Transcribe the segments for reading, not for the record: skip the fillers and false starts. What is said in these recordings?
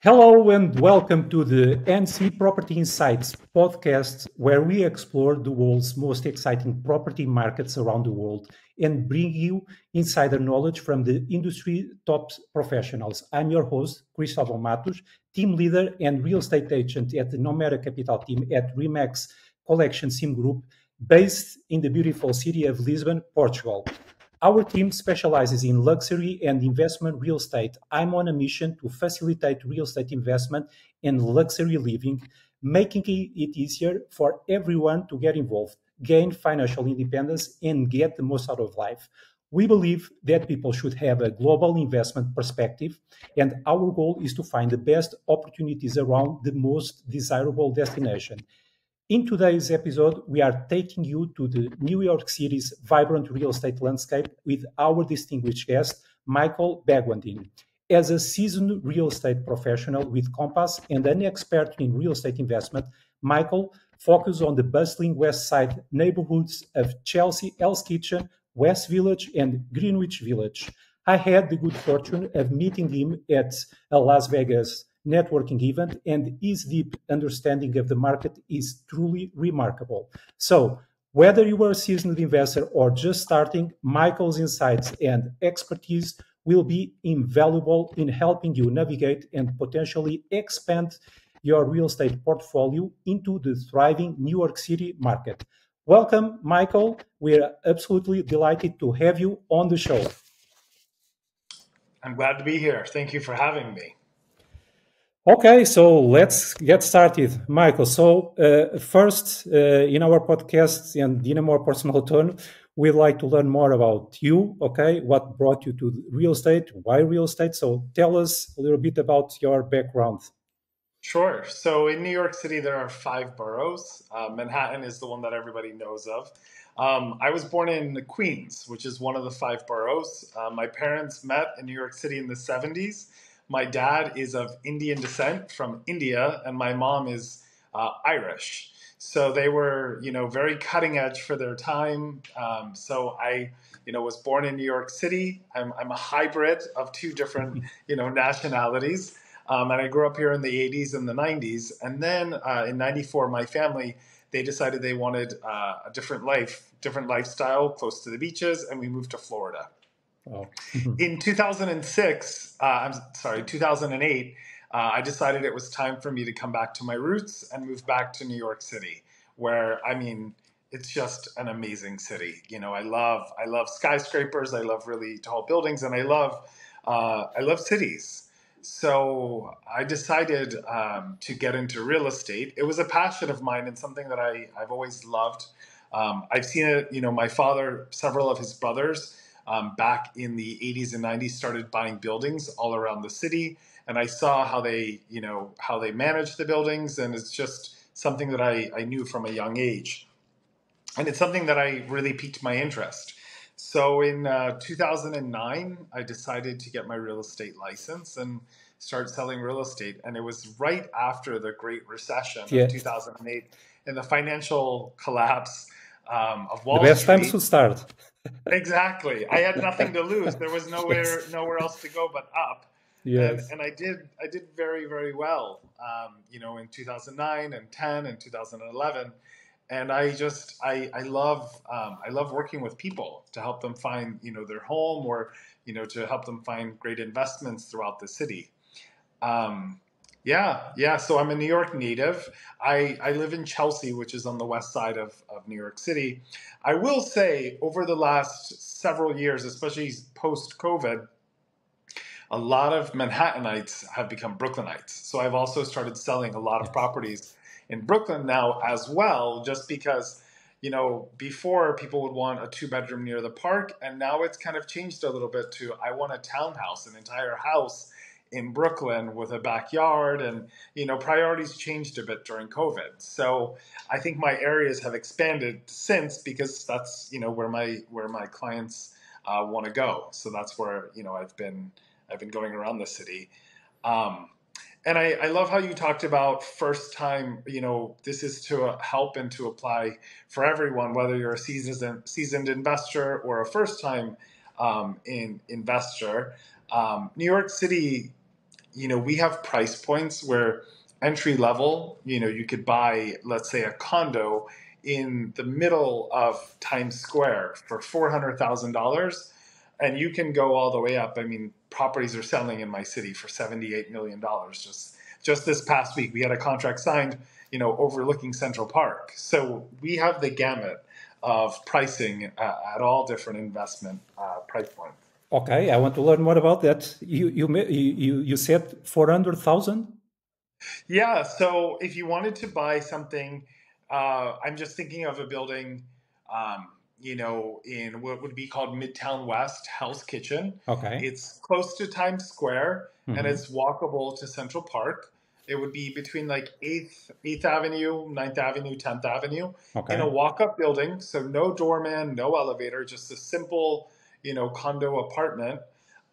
Hello and welcome to the NC Property Insights podcast, where we explore the world's most exciting property markets around the world and bring you insider knowledge from the industry top professionals. I'm your host, Cristóvão Matos, team leader and real estate agent at the Nomera Capital team at Remax Collection Sim Group, based in the beautiful city of Lisbon, Portugal. Our team specializes in luxury and investment real estate. I'm on a mission to facilitate real estate investment and luxury living, making it easier for everyone to get involved, gain financial independence, and get the most out of life. We believe that people should have a global investment perspective, and our goal is to find the best opportunities around the most desirable destination. In today's episode, we are taking you to the New York City's vibrant real estate landscape with our distinguished guest, Michael Bhagwandin. As a seasoned real estate professional with Compass and an expert in real estate investment, Michael focuses on the bustling West Side neighborhoods of Chelsea, Hell's Kitchen, West Village, and Greenwich Village. I had the good fortune of meeting him at a Las Vegas networking event, and his deep understanding of the market is truly remarkable. So, whether you are a seasoned investor or just starting, Michael's insights and expertise will be invaluable in helping you navigate and potentially expand your real estate portfolio into the thriving New York City market. Welcome, Michael. We are absolutely delighted to have you on the show. I'm glad to be here. Thank you for having me. Okay, so let's get started, Michael. So, first, in our podcast and in a more personal tone, we'd like to learn more about you. Okay, what brought you to real estate? Why real estate? So, tell us a little bit about your background. Sure. So in New York City, there are five boroughs. Manhattan is the one that everybody knows of. I was born in Queens, which is one of the five boroughs. My parents met in New York City in the 70s. My dad is of Indian descent from India, and my mom is Irish. So they were, very cutting edge for their time. So I, was born in New York City. I'm a hybrid of two different, nationalities. And I grew up here in the 80s and the 90s. And then in 94, my family, they decided they wanted a different lifestyle, close to the beaches, and we moved to Florida. Oh. In 2008, I decided it was time for me to come back to my roots and move back to New York City, where, it's just an amazing city. I love skyscrapers, I love really tall buildings, and I love cities. So I decided to get into real estate. It was a passion of mine and something that I've always loved. I've seen it, my father, several of his brothers, back in the 80s and 90s started buying buildings all around the city. And I saw how they managed the buildings. And it's just something that I knew from a young age. And it's something that I really piqued my interest. So in 2009, I decided to get my real estate license and start selling real estate. And it was right after the Great Recession of 2008 and the financial collapse of Wall Street. The best times to start. Exactly. I had nothing to lose. There was nowhere else to go but up. Yes. And I did very, very well, in 2009 and 10 and 2011. And I love working with people to help them find, their home or, to help them find great investments throughout the city. So I'm a New York native. I live in Chelsea, which is on the west side of New York City. I will say over the last several years, especially post-COVID, a lot of Manhattanites have become Brooklynites. So I've also started selling a lot of properties in Brooklyn now as well, just because, before people would want a 2-bedroom near the park, and now it's kind of changed a little bit to I want a townhouse, an entire house in Brooklyn with a backyard, and, priorities changed a bit during COVID. So I think my areas have expanded since, because that's, where my clients want to go. So that's where, I've been going around the city. And I love how you talked about first time, this is to help and to apply for everyone, whether you're a seasoned investor or a first time investor. New York City we have price points where entry level, you could buy, let's say, a condo in the middle of Times Square for $400,000, and you can go all the way up. I mean, properties are selling in my city for $78 million. Just this past week, we had a contract signed, overlooking Central Park. So we have the gamut of pricing at all different investment price points. Okay, I want to learn more about that. You said 400,000. Yeah, so if you wanted to buy something, I'm just thinking of a building, in what would be called Midtown West, Hell's Kitchen. Okay. It's close to Times Square and Mm-hmm. it's walkable to Central Park. It would be between like 8th Avenue, 9th Avenue, 10th Avenue in a Okay. walk-up building. So no doorman, no elevator, just a simple, condo apartment,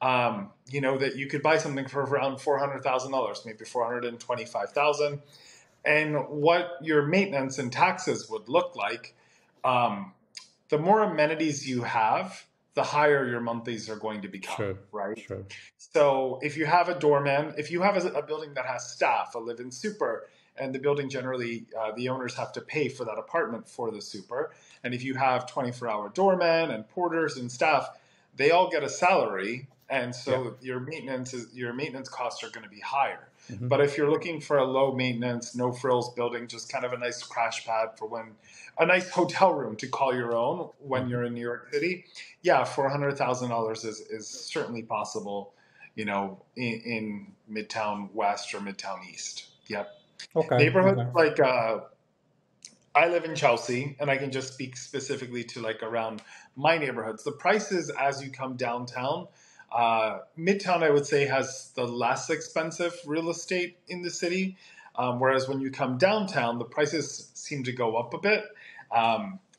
that you could buy something for around $400,000, maybe 425,000. And what your maintenance and taxes would look like, um, the more amenities you have, the higher your monthlies are going to become, Sure. right? Sure. So if you have a doorman, if you have a building that has staff, a live-in super, and the building generally, the owners have to pay for that apartment for the super. And if you have 24-hour doormen and porters and staff, they all get a salary, and Yeah. so your maintenance costs are going to be higher. Mm-hmm. But if you're looking for a low maintenance, no frills building, just kind of a nice crash pad for when a nice hotel room to call your own when Mm-hmm. you're in New York City, yeah, $400,000 is certainly possible, in Midtown West or Midtown East. Yep. Okay. Neighborhoods Okay. like I live in Chelsea, and I can just speak specifically to like around my neighborhoods. The prices as you come downtown, Midtown, I would say, has the less expensive real estate in the city. Whereas when you come downtown, the prices seem to go up a bit.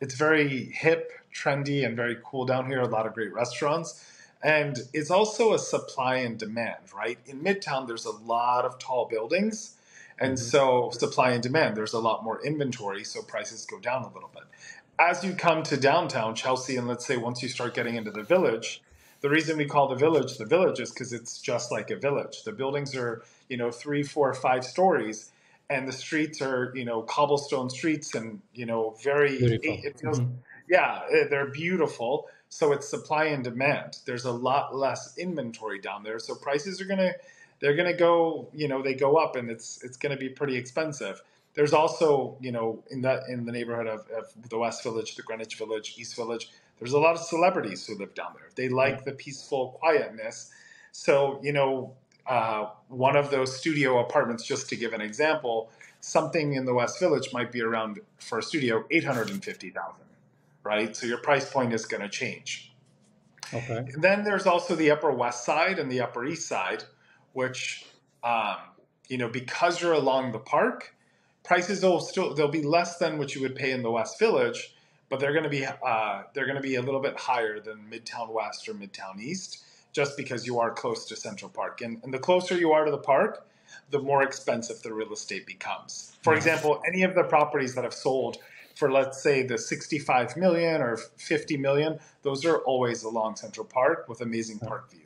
It's very hip, trendy, and very cool down here. A lot of great restaurants. And it's also a supply and demand, right? In Midtown, there's a lot of tall buildings. And Mm-hmm. so supply and demand, there's a lot more inventory, so prices go down a little bit. As you come to downtown Chelsea, and let's say once you start getting into the village, the reason we call the village is because it's just like a village. The buildings are, 3, 4, 5 stories, and the streets are, cobblestone streets, and Beautiful. it feels, Mm-hmm. yeah, they're beautiful. So it's supply and demand. There's a lot less inventory down there, so prices are gonna they're gonna go, they go up, and it's gonna be pretty expensive. There's also, in the neighborhood of the West Village, the Greenwich Village, East Village, there's a lot of celebrities who live down there. They Yeah. like the peaceful quietness. So, one of those studio apartments, just to give an example, something in the West Village might be around, for a studio, 850,000, right? So your price point is going to change. Okay. Then there's also the Upper West Side and the Upper East Side, which, um, because you're along the park, prices they'll be less than what you would pay in the West Village, but they're going to be a little bit higher than Midtown West or Midtown East, just because you are close to Central Park, and the closer you are to the park, the more expensive the real estate becomes. For Yeah. example, any of the properties that have sold for, let's say, the 65 million or 50 million, those are always along Central Park with amazing park views.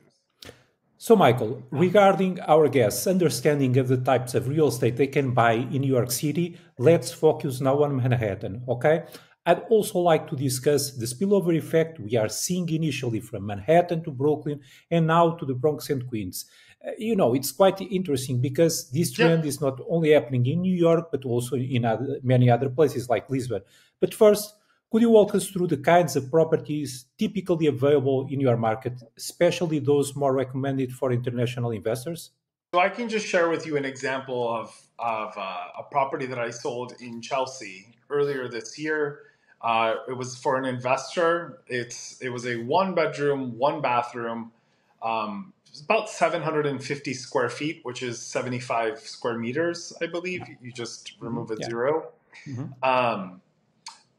So, Michael, regarding our guests' understanding of the types of real estate they can buy in New York City, let's focus now on Manhattan, okay? I'd also like to discuss the spillover effect we are seeing initially from Manhattan to Brooklyn and now to the Bronx and Queens. It's quite interesting because this trend Yep. is not only happening in New York, but also in many other places like Lisbon. But first, could you walk us through the kinds of properties typically available in your market, especially those more recommended for international investors? So I can just share with you an example of a property that I sold in Chelsea earlier this year. It was for an investor. It was a 1 bedroom, 1 bathroom. It's about 750 square feet, which is 75 square meters, I believe. You just remove a Yeah. zero. Mhm. Um,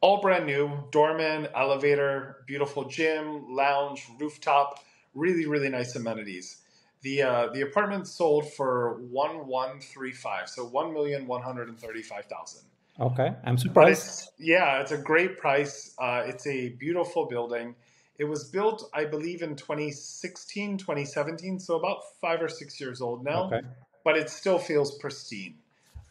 all brand new, doorman, elevator, beautiful gym, lounge, rooftop, really, really nice amenities. The apartment sold for 1135, so 1,135,000. Okay, I'm But surprised. it's, yeah, it's a great price. It's a beautiful building. It was built, I believe, in 2016, 2017, so about 5 or 6 years old now, Okay. but it still feels pristine.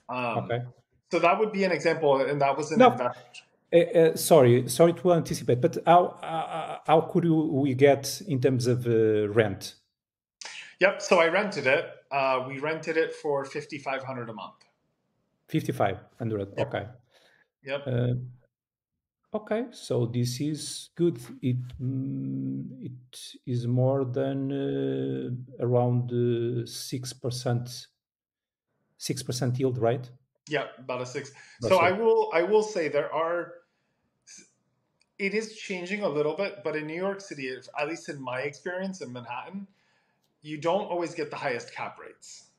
Um, Okay. so that would be an example, and that was an Now, investment. sorry to anticipate, but how could we get in terms of rent? Yep. So I rented it. We rented it for 5,500 a month. 5,500. Yep. Okay. Yep. Uh, okay. So this is good. It is more than around 6%, 6% yield, right? Yep. About a six. So Gross yield. I will say there are. It is changing a little bit, but in New York City, at least in my experience in Manhattan, you don't always get the highest cap rates,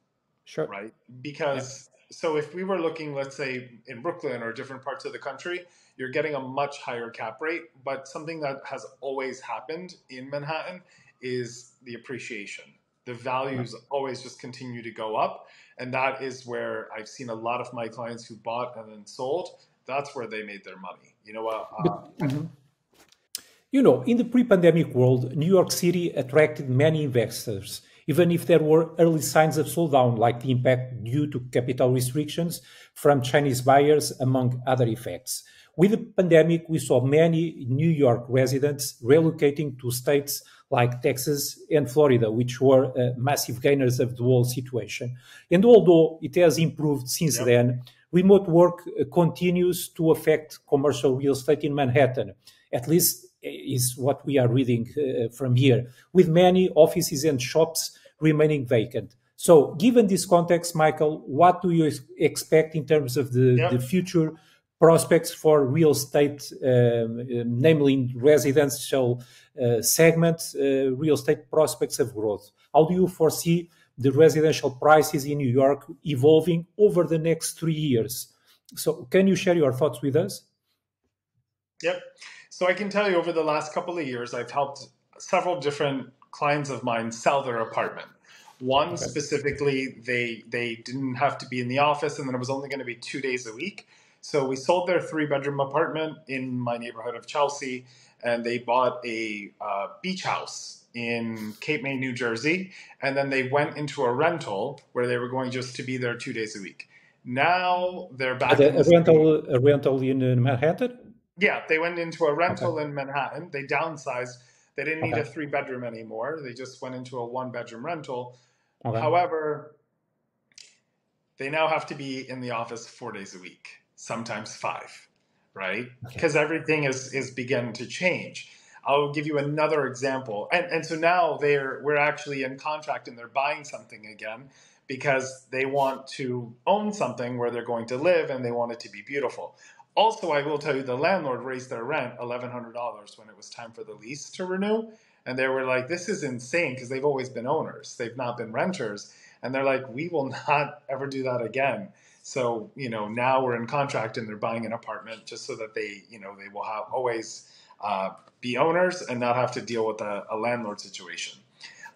Sure. right? Yeah. Because so if we were looking, let's say in Brooklyn or different parts of the country, you're getting a much higher cap rate. But something that has always happened in Manhattan is the appreciation. The Yeah. values always just continue to go up. And that is where I've seen a lot of my clients who bought and then sold. That's where they made their money. You know what? But you know, in the pre-pandemic world, New York City attracted many investors, even if there were early signs of slowdown, like the impact due to capital restrictions from Chinese buyers, among other effects. With the pandemic, we saw many New York residents relocating to states like Texas and Florida, which were massive gainers of the whole situation. And although it has improved since Yep. then, remote work continues to affect commercial real estate in Manhattan. At least is what we are reading from here, with many offices and shops remaining vacant. So, given this context, Michael, what do you expect in terms of the Yep. future prospects for real estate, namely in residential segment, real estate prospects of growth? How do you foresee the residential prices in New York evolving over the next 3 years? So, can you share your thoughts with us? Yep. So I can tell you over the last couple of years, I've helped several different clients of mine sell their apartment. One Okay. specifically, they didn't have to be in the office, and then it was only going to be 2 days a week. So we sold their three-bedroom apartment in my neighborhood of Chelsea, and they bought a beach house in Cape May, New Jersey, and then they went into a rental where they were going just to be there 2 days a week. Now they're back in the city. A rental in Manhattan? Yeah, they went into a Okay. rental in Manhattan. They downsized. They didn't need Okay. a three-bedroom anymore. They just went into a one-bedroom rental. Okay. However, they now have to be in the office 4 days a week, sometimes five, right? Okay. Because everything is beginning to change. I'll give you another example. And so now we're actually in contract and they're buying something again because they want to own something where they're going to live and they want it to be beautiful. Also, I will tell you the landlord raised their rent $1,100 when it was time for the lease to renew. And they were like, this is insane because they've always been owners. They've not been renters. And they're like, we will not ever do that again. So, now we're in contract and they're buying an apartment just so that they will have always be owners and not have to deal with a landlord situation.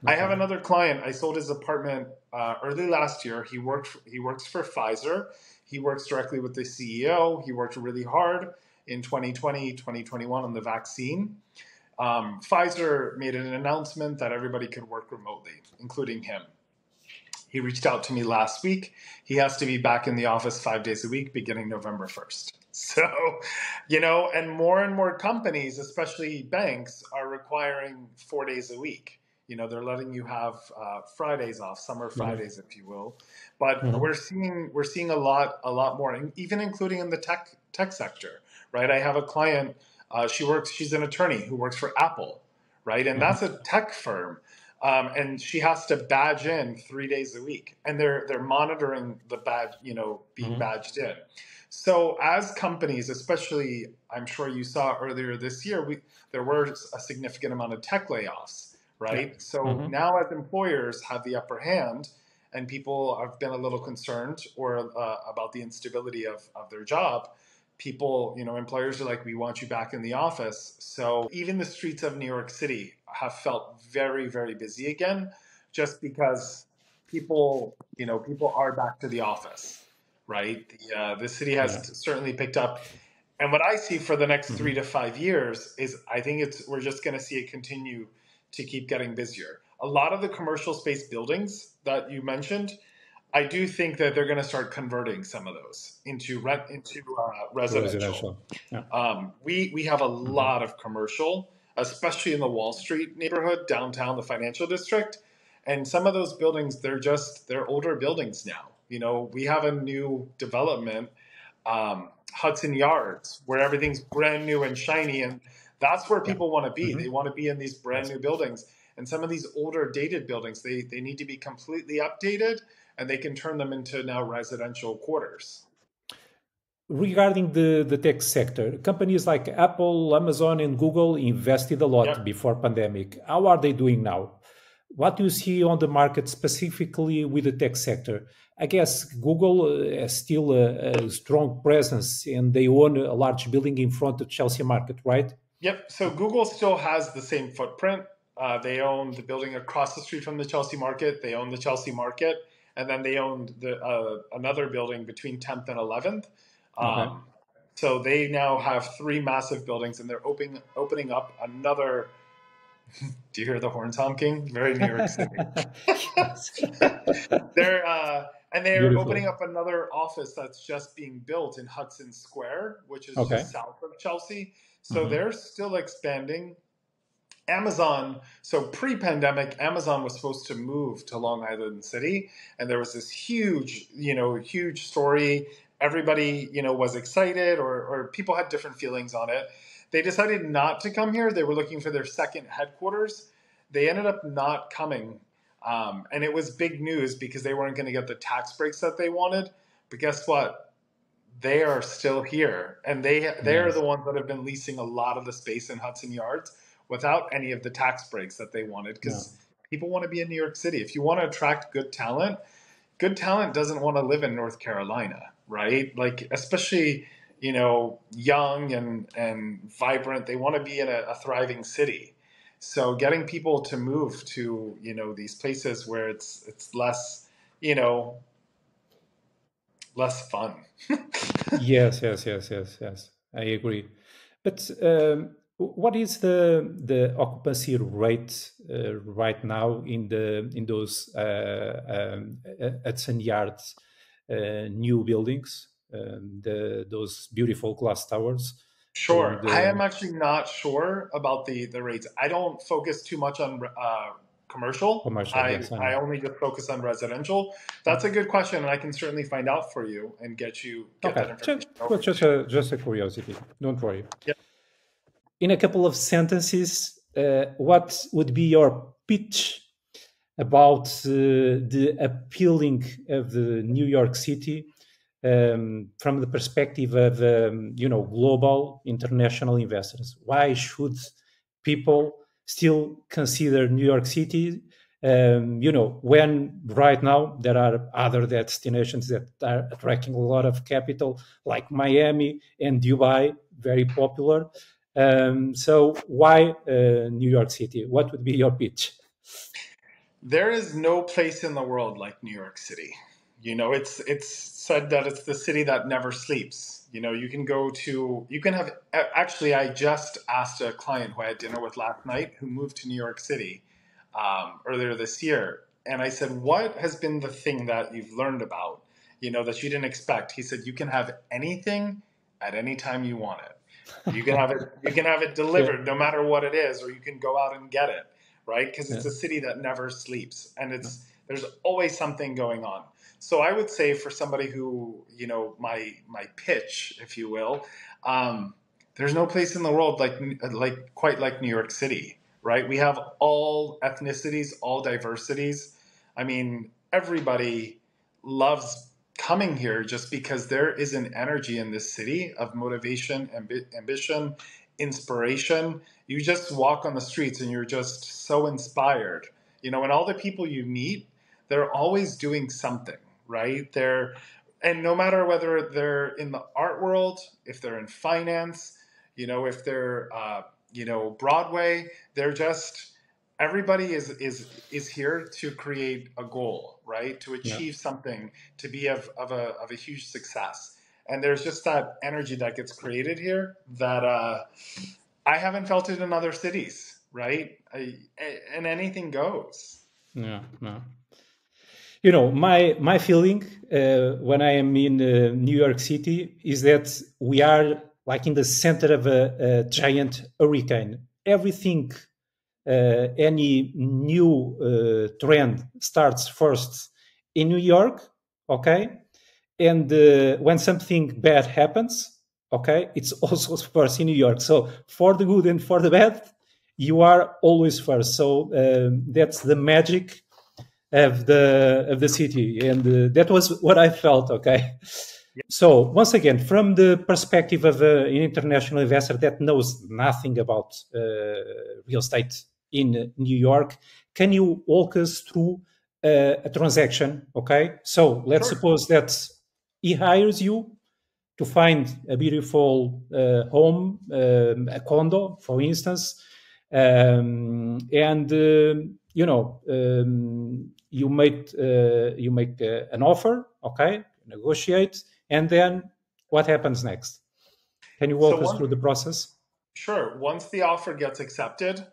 I have Okay. another client. I sold his apartment early last year. He works for Pfizer. He works directly with the CEO. He worked really hard in 2020, 2021 on the vaccine. Pfizer made an announcement that everybody could work remotely, including him. He reached out to me last week. He has to be back in the office 5 days a week beginning November 1st. So, and more companies, especially banks, are requiring 4 days a week. They're letting you have Fridays off, summer Mhm. Fridays, if you will. But Mhm. we're seeing a lot more, even including in the tech sector, right? I have a client. She's an attorney who works for Apple, right? And Mhm. that's a tech firm, and she has to badge in 3 days a week, and they're monitoring the badge, being Mhm. badged in. So as companies, especially, I'm sure you saw earlier this year, there were a significant amount of tech layoffs, Yeah. right? So Mhm. now as employers have the upper hand, and people have been a little concerned or about the instability of their job, people, employers are like, we want you back in the office. So even the streets of New York City have felt very, very busy again, just because people are back to the office, right? The city Yeah. has certainly picked up. And what I see for the next Hmm. 3 to 5 years is I think we're just going to see it continue to keep getting busier. A lot of the commercial space buildings that you mentioned, I do think that they're going to start converting some of those into To residential. residential. Yeah. We have a Hmm. lot of commercial, especially in the Wall Street neighborhood, downtown, the financial district, and some of those buildings they're older buildings now. We have a new development, Hudson Yards, where everything's brand new and shiny, and that's where Yeah. people want to be. Hmm. They want to be in these brand Yes. new buildings, and some of these older, dated buildings they need to be completely updated, and they can turn them into now residential quarters. Regarding the tech sector, companies like Apple, Amazon, and Google invested a lot Yep. before pandemic. How are they doing now? What do you see on the market specifically with the tech sector? I guess Google has still a strong presence and they own a large building in front of Chelsea Market, right? Yep. So Google still has the same footprint. They own the building across the street from the Chelsea Market. They own the Chelsea Market, and then they own another building between 10th and 11th. Okay. Um, so they now have three massive buildings, and they're opening up another. Do you hear the horns honking? Very New York City. Yes. They're opening Beautiful. up another office that's just being built in Hudson Square, which is Okay. just south of Chelsea. So Hmm. they're still expanding. Amazon, so pre-pandemic, Amazon was supposed to move to Long Island City, and there was this huge story. Everybody, was excited, or people had different feelings on it. They decided not to come here. They were looking for their second headquarters. They ended up not coming, and it was big news because they weren't going to get the tax breaks that they wanted. But guess what? They are still here, and they are Yes. the ones that have been leasing a lot of the space in Hudson Yards without any of the tax breaks that they wanted, Yeah. because people want to be in New York City. If you want to attract good talent doesn't want to live in North Carolina, right? Like, especially, young and vibrant. They want to be in a thriving city. So getting people to move to, these places where it's less, you know less fun. Yes, yes, yes, yes, yes. I agree. But what is the occupancy rate right now in those Hudson Yards new buildings, those beautiful glass towers, Sure. and I am actually not sure about the rates. I don't focus too much on commercial. commercial? I, Yes, I I know. only just focus on residential. Yeah. That's a good question, and I can certainly find out for you and get Okay, that information it was over to just you. a curiosity. Don't worry. Yeah. In a couple of sentences, what would be your pitch about the appealing of the New York City from the perspective of global international investors? Why should people still consider New York City? When right now there are other destinations that are attracting a lot of capital, like Miami and Dubai, very popular. So why New York City? What would be your pitch? There is no place in the world like New York City. It's said that it's the city that never sleeps. You can have. Actually, I just asked a client who I had dinner with last night who moved to New York City earlier this year, and I said, "What has been the thing that you've learned about, that you didn't expect?" He said, "You can have anything at any time you want it. You can have it. You can have it Yeah, delivered, no matter what it is, or you can go out and get it." Right? Because yeah, it's a city that never sleeps, and yeah. there's always something going on. So I would say, for somebody who, my pitch, if you will, um, there's no place in the world like quite like New York City, right? We have all ethnicities, all diversities. I mean, everybody loves coming here just because there is an energy in this city of motivation, ambition, inspiration. You just walk on the streets and you're just so inspired. And all the people you meet, they're always doing something, right? And no matter whether they're in the art world, if they're in finance, if they're, Broadway, they're just, everybody is here to create a goal, right? To Yeah. achieve something, to be of a huge success. and there's just that energy that gets created here that I haven't felt it in other cities, right? And anything goes. Yeah, no. My feeling when I am in New York City is that we are like in the center of a giant hurricane. Everything, any new trend starts first in New York, okay, and when something bad happens, okay, it's also first in New York. So for the good and for the bad, you are always first. So that's the magic of the city, and that was what I felt. Okay, so once again, from the perspective of an international investor that knows nothing about real estate in New York, can you walk us through a transaction? Okay, so let's Sure. suppose that he hires you to find a beautiful home, a condo, for instance, and you make an offer, okay, negotiate, and then what happens next? Can you So walk us one, through the process? sure. Once the offer gets accepted,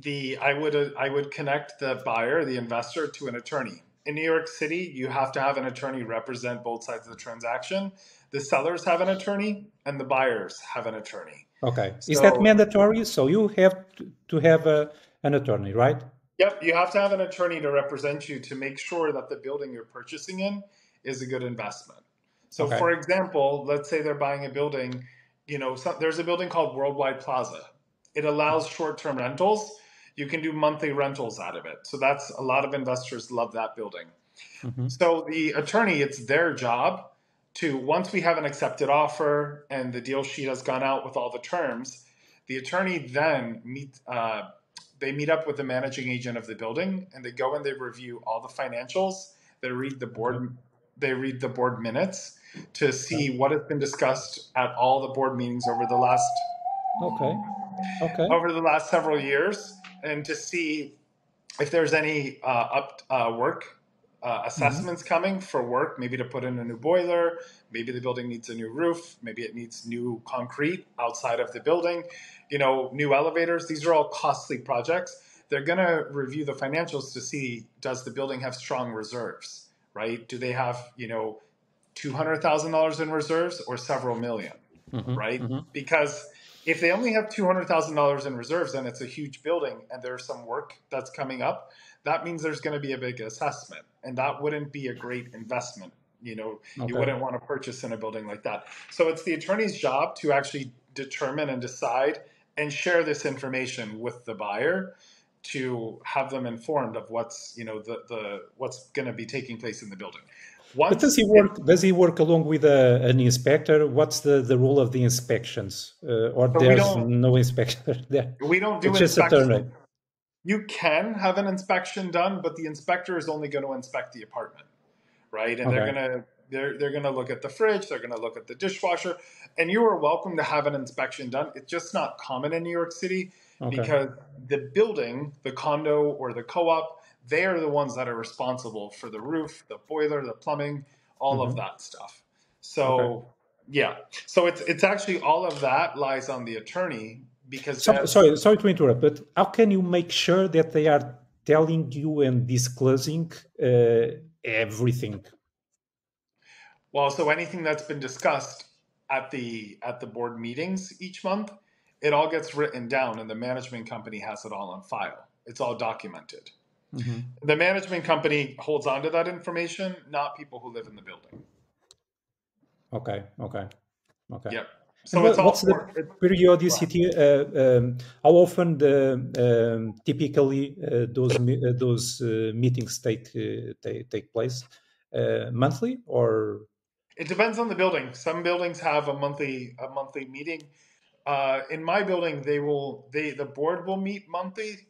the I would connect the buyer, the investor, to an attorney. In New York City, you have to have an attorney represent both sides of the transaction. The sellers have an attorney, and the buyers have an attorney. Okay, is that So, mandatory? So you have to have an attorney, right? yep, you have to have an attorney to represent you to make sure that the building you're purchasing in is a good investment. So, Okay. for example, let's say they're buying a building, there's a building called Worldwide Plaza. It allows short-term rentals. You can do monthly rentals out of it. So that's a lot of investors love that building. Mm-hmm. So the attorney, it's their job to, once we have an accepted offer and the deal sheet has gone out with all the terms, the attorney then they meet up with the managing agent of the building, and they go and they review all the financials. They read the Okay. board, they read the board minutes to Okay. see what has been discussed at all the board meetings Okay. Okay. over the last several years, and to see if there's any work Mm-hmm. assessments coming for work, maybe to put in a new boiler, maybe the building needs a new roof, maybe it needs new concrete outside of the building, new elevators. These are all costly projects. They're going to review the financials to see, does the building have strong reserves, right? Do they have, $200,000 in reserves or several million? Mm-hmm. Right? Mm-hmm. Because if they only have $200,000 in reserves and it's a huge building and there's some work that's coming up, that means there's going to be a big assessment, and that wouldn't be a great investment. You Okay. wouldn't want to purchase in a building like that. So it's the attorney's job to actually determine and decide and share this information with the buyer to have them informed of what's the what's going to be taking place in the building. But does he Once it, work? Does he work along with an inspector? What's the role of the inspections? Or so we there's don't no inspector there? we don't do It's just a turn. inspection. You can have an inspection done, but the inspector is only going to inspect the apartment, right? And Okay. they're gonna look at the fridge, they're gonna look at the dishwasher, and you are welcome to have an inspection done. It's just not common in New York City Okay. because the building, the condo or the co-op, they are the ones that are responsible for the roof, the boiler, the plumbing, all of Mm-hmm. that stuff. Okay. So yeah, so it's actually all of that lies on the attorney because So, sorry to interrupt, but how can you make sure that they are telling you and disclosing everything? so anything that's been discussed at the board meetings each month, it all gets written down, and the management company has it all on file. It's all documented. Mm-hmm. The management company holds on to that information, not people who live in the building. Okay. Okay. Okay. Yep. And So it's all what's the for it. periodicity? How often typically those meetings take place? Monthly or? It depends on the building. Some buildings have a monthly meeting. In my building, the board will meet monthly,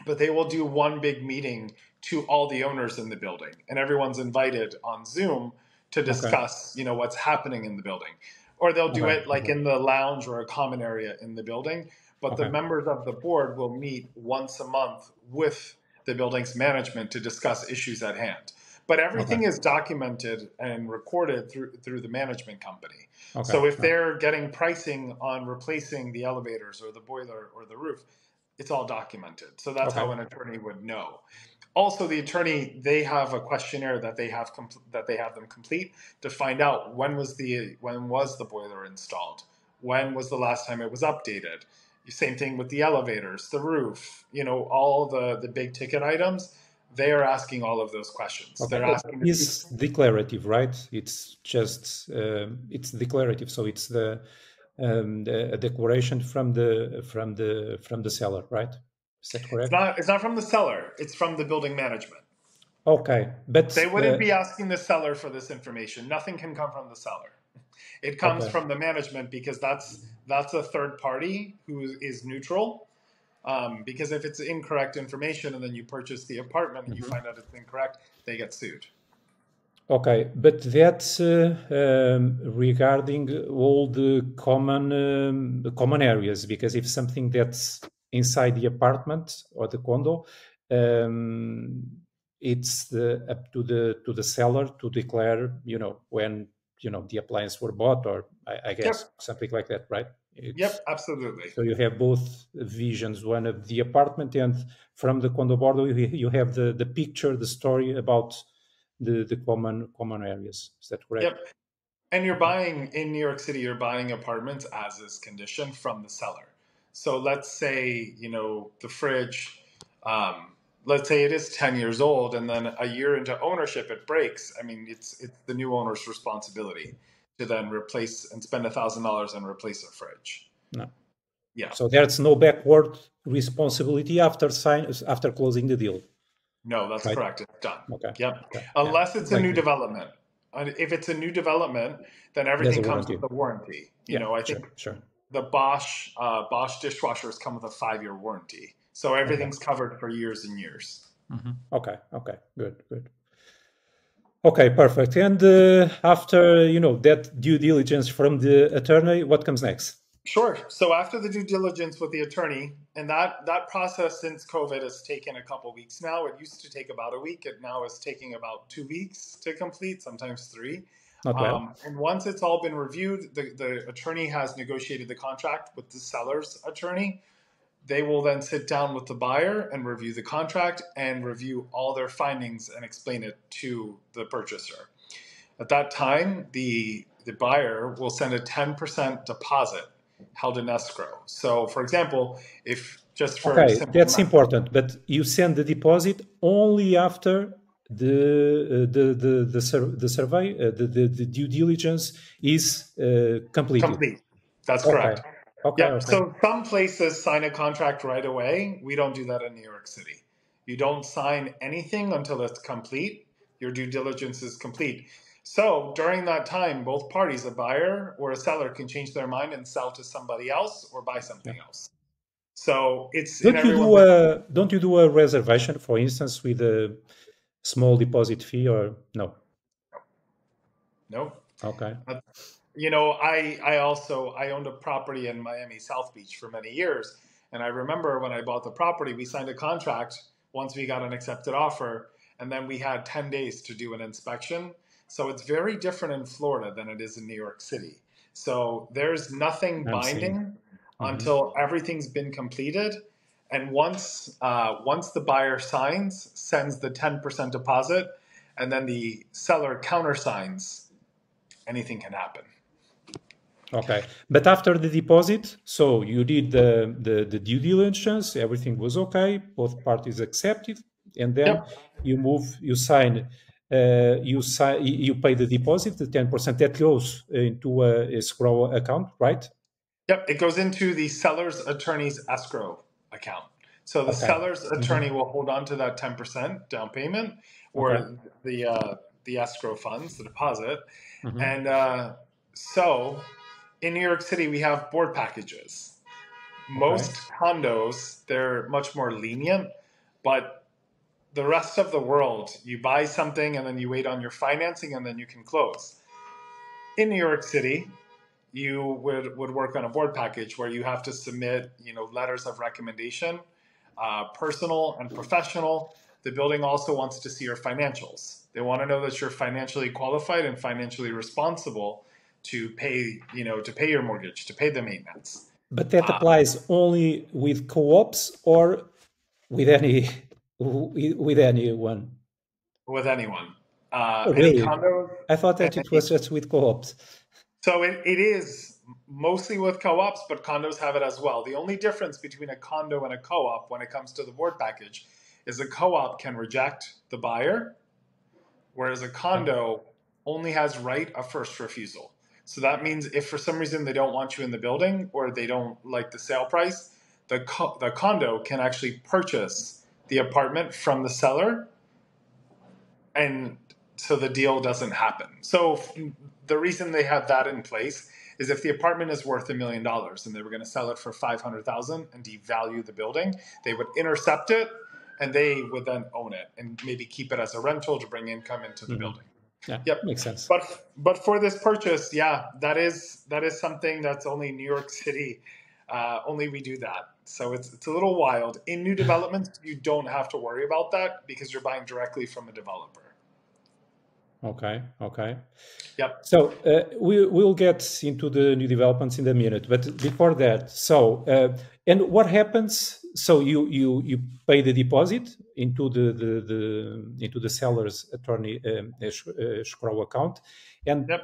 but they will do one big meeting to all the owners in the building, and everyone's invited on Zoom to Okay. discuss, what's happening in the building. Or they'll do Okay. it like Okay. in the lounge or a common area in the building. But the Okay. members of the board will meet once a month with the building's management to discuss issues at hand. But Okay. everything is documented and recorded through the management company. Okay. So if Right. they're getting pricing on replacing the elevators or the boiler or the roof, it's all documented. So that's Okay. how an attorney would know. Also, the attorney, they have a questionnaire that they have them complete to find out when was the boiler installed, when was the last time it was updated. Same thing with the elevators, the roof, all the big ticket items. They are asking all of those questions. Okay, They're but asking the it's declarative, right? It's just it's declarative, so it's a declaration from the seller, right? Is that it's correct? not from the seller, it's from the building management. Okay, but They wouldn't be asking the seller for this information. Nothing can come from the seller. It comes okay. from the management because that's a third party who is neutral. Because if it's incorrect information and then you purchase the apartment and you Mhm. find out it's incorrect, they get sued. Okay, but that's regarding all the common areas, because if something that's inside the apartment or the condo, um, it's up to the seller to declare, when the appliance were bought, or I guess Yep, something like that, right? It's yep, absolutely. so you have both visions, one of the apartment, and from the condo board you have the picture, the story about the common areas. Is that correct? Yep. And you're Okay. buying in New York City, you're buying apartments as is condition from the seller. So let's say, the fridge, let's say it is 10 years old and then a year into ownership it breaks. I mean, it's the new owner's responsibility to then replace and spend $1,000 and replace a fridge. No. Yeah. So there's no backward responsibility after closing the deal, No, that's right? correct. It's done. Okay. Yep. Okay. Yeah. Unless it's a Like new development. If it's a new development, then there's a everything comes warranty. with a warranty. Yeah. I Sure. think Sure. the Bosch dishwashers come with a 5-year warranty, so Okay. everything's covered for years and years. Okay. Okay. Good. Good. Okay. Perfect. And after that due diligence from the attorney, what comes next? Sure. So after the due diligence with the attorney, and that process since COVID has taken a couple weeks now. It used to take about a week. It now is taking about 2 weeks to complete, sometimes three. Not well. And once it's all been reviewed, the attorney has negotiated the contract with the seller's attorney. They will then sit down with the buyer and review the contract and review all their findings and explain it to the purchaser. At that time, the buyer will send a 10% deposit held in escrow. So, for example, if just for Okay, simple that's math, important. But you send the deposit only after the survey, the due diligence is completed. complete. That's Okay, correct. okay, Yep. okay. So some places sign a contract right away. We don't do that in New York City. You don't sign anything until it's complete. Your due diligence is complete. So during that time, both parties, a buyer or a seller, can change their mind and sell to somebody else or buy Yeah. something else. So it's in everyone's. Don't you do a reservation, for instance, with a small deposit fee, or no? No. Okay. I owned a property in Miami South Beach for many years, and I remember when I bought the property, we signed a contract once we got an accepted offer, and then we had 10 days to do an inspection. So it's very different in Florida than it is in New York City. So there's nothing I'm seeing. binding Hmm. until everything's been completed. And once the buyer signs, sends the 10% deposit, and then the seller countersigns, anything can happen. Okay, but after the deposit, so you did the due diligence, everything was okay, both parties accepted, and then Yep. you pay the deposit, the 10% that goes into a escrow account, right? Yep, it goes into the seller's attorney's escrow account. So the Okay. seller's attorney will hold on to that 10% down payment Okay. or the escrow funds, the deposit. Hmm. And so in New York City, we have board packages. Okay. Most condos, they're much more lenient, but the rest of the world, you buy something and then you wait on your financing and then you can close. In New York City, you would work on a board package where you have to submit, letters of recommendation, personal and professional. the building also wants to see your financials. They want to know that you're financially qualified and financially responsible to pay, to pay your mortgage, to pay the maintenance. But that applies only with co-ops or with any with anyone. With anyone. Oh, Any really? condos, I thought and that it was just with co-ops. so it is mostly with co-ops, but condos have it as well. The only difference between a condo and a co-op when it comes to the board package is a co-op can reject the buyer, whereas a Okay. condo only has right of first refusal. So that means if for some reason they don't want you in the building or they don't like the sale price, the condo can actually purchase the apartment from the seller, and so the deal doesn't happen. So the reason they have that in place is if the apartment is worth $1 million and they were going to sell it for 500,000 and devalue the building, they would intercept it and they would then own it and maybe keep it as a rental to bring income into the Mhm. building. Yeah, Yep. makes sense. But for this purchase, yeah, that is something that's only New York City. Only we do that. So it's a little wild. In new developments, you don't have to worry about that because you're buying directly from a developer. Okay, okay. Yep. So we'll get into the new developments in a minute, but before that, and what happens? So you pay the deposit into into the seller's attorney escrow account, and Yep.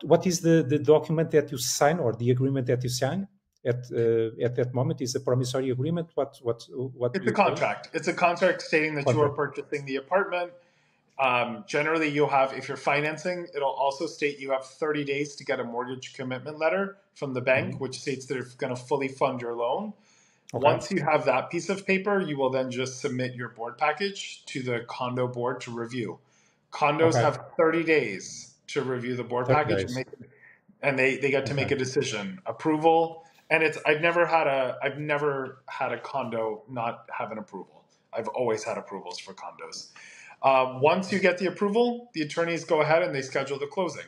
what is the document that you sign or the agreement that you sign at that moment? Is a promissory agreement? What do It's a you pay? contract. It's a contract stating that you are Contract. purchasing the apartment. Generally, you'll have, if you're financing, it'll also state you have 30 days to get a mortgage commitment letter from the bank, Mhm. which states they're going to fully fund your loan. Okay. Once you have that piece of paper, you will then just submit your board package to the condo board to review. Condos Okay. have 30 days to review the board 30 package days. and they get to Okay. make a decision, approval. And I've never had a condo not have an approval. I've always had approvals for condos. Once you get the approval, the attorneys go ahead and they schedule the closing.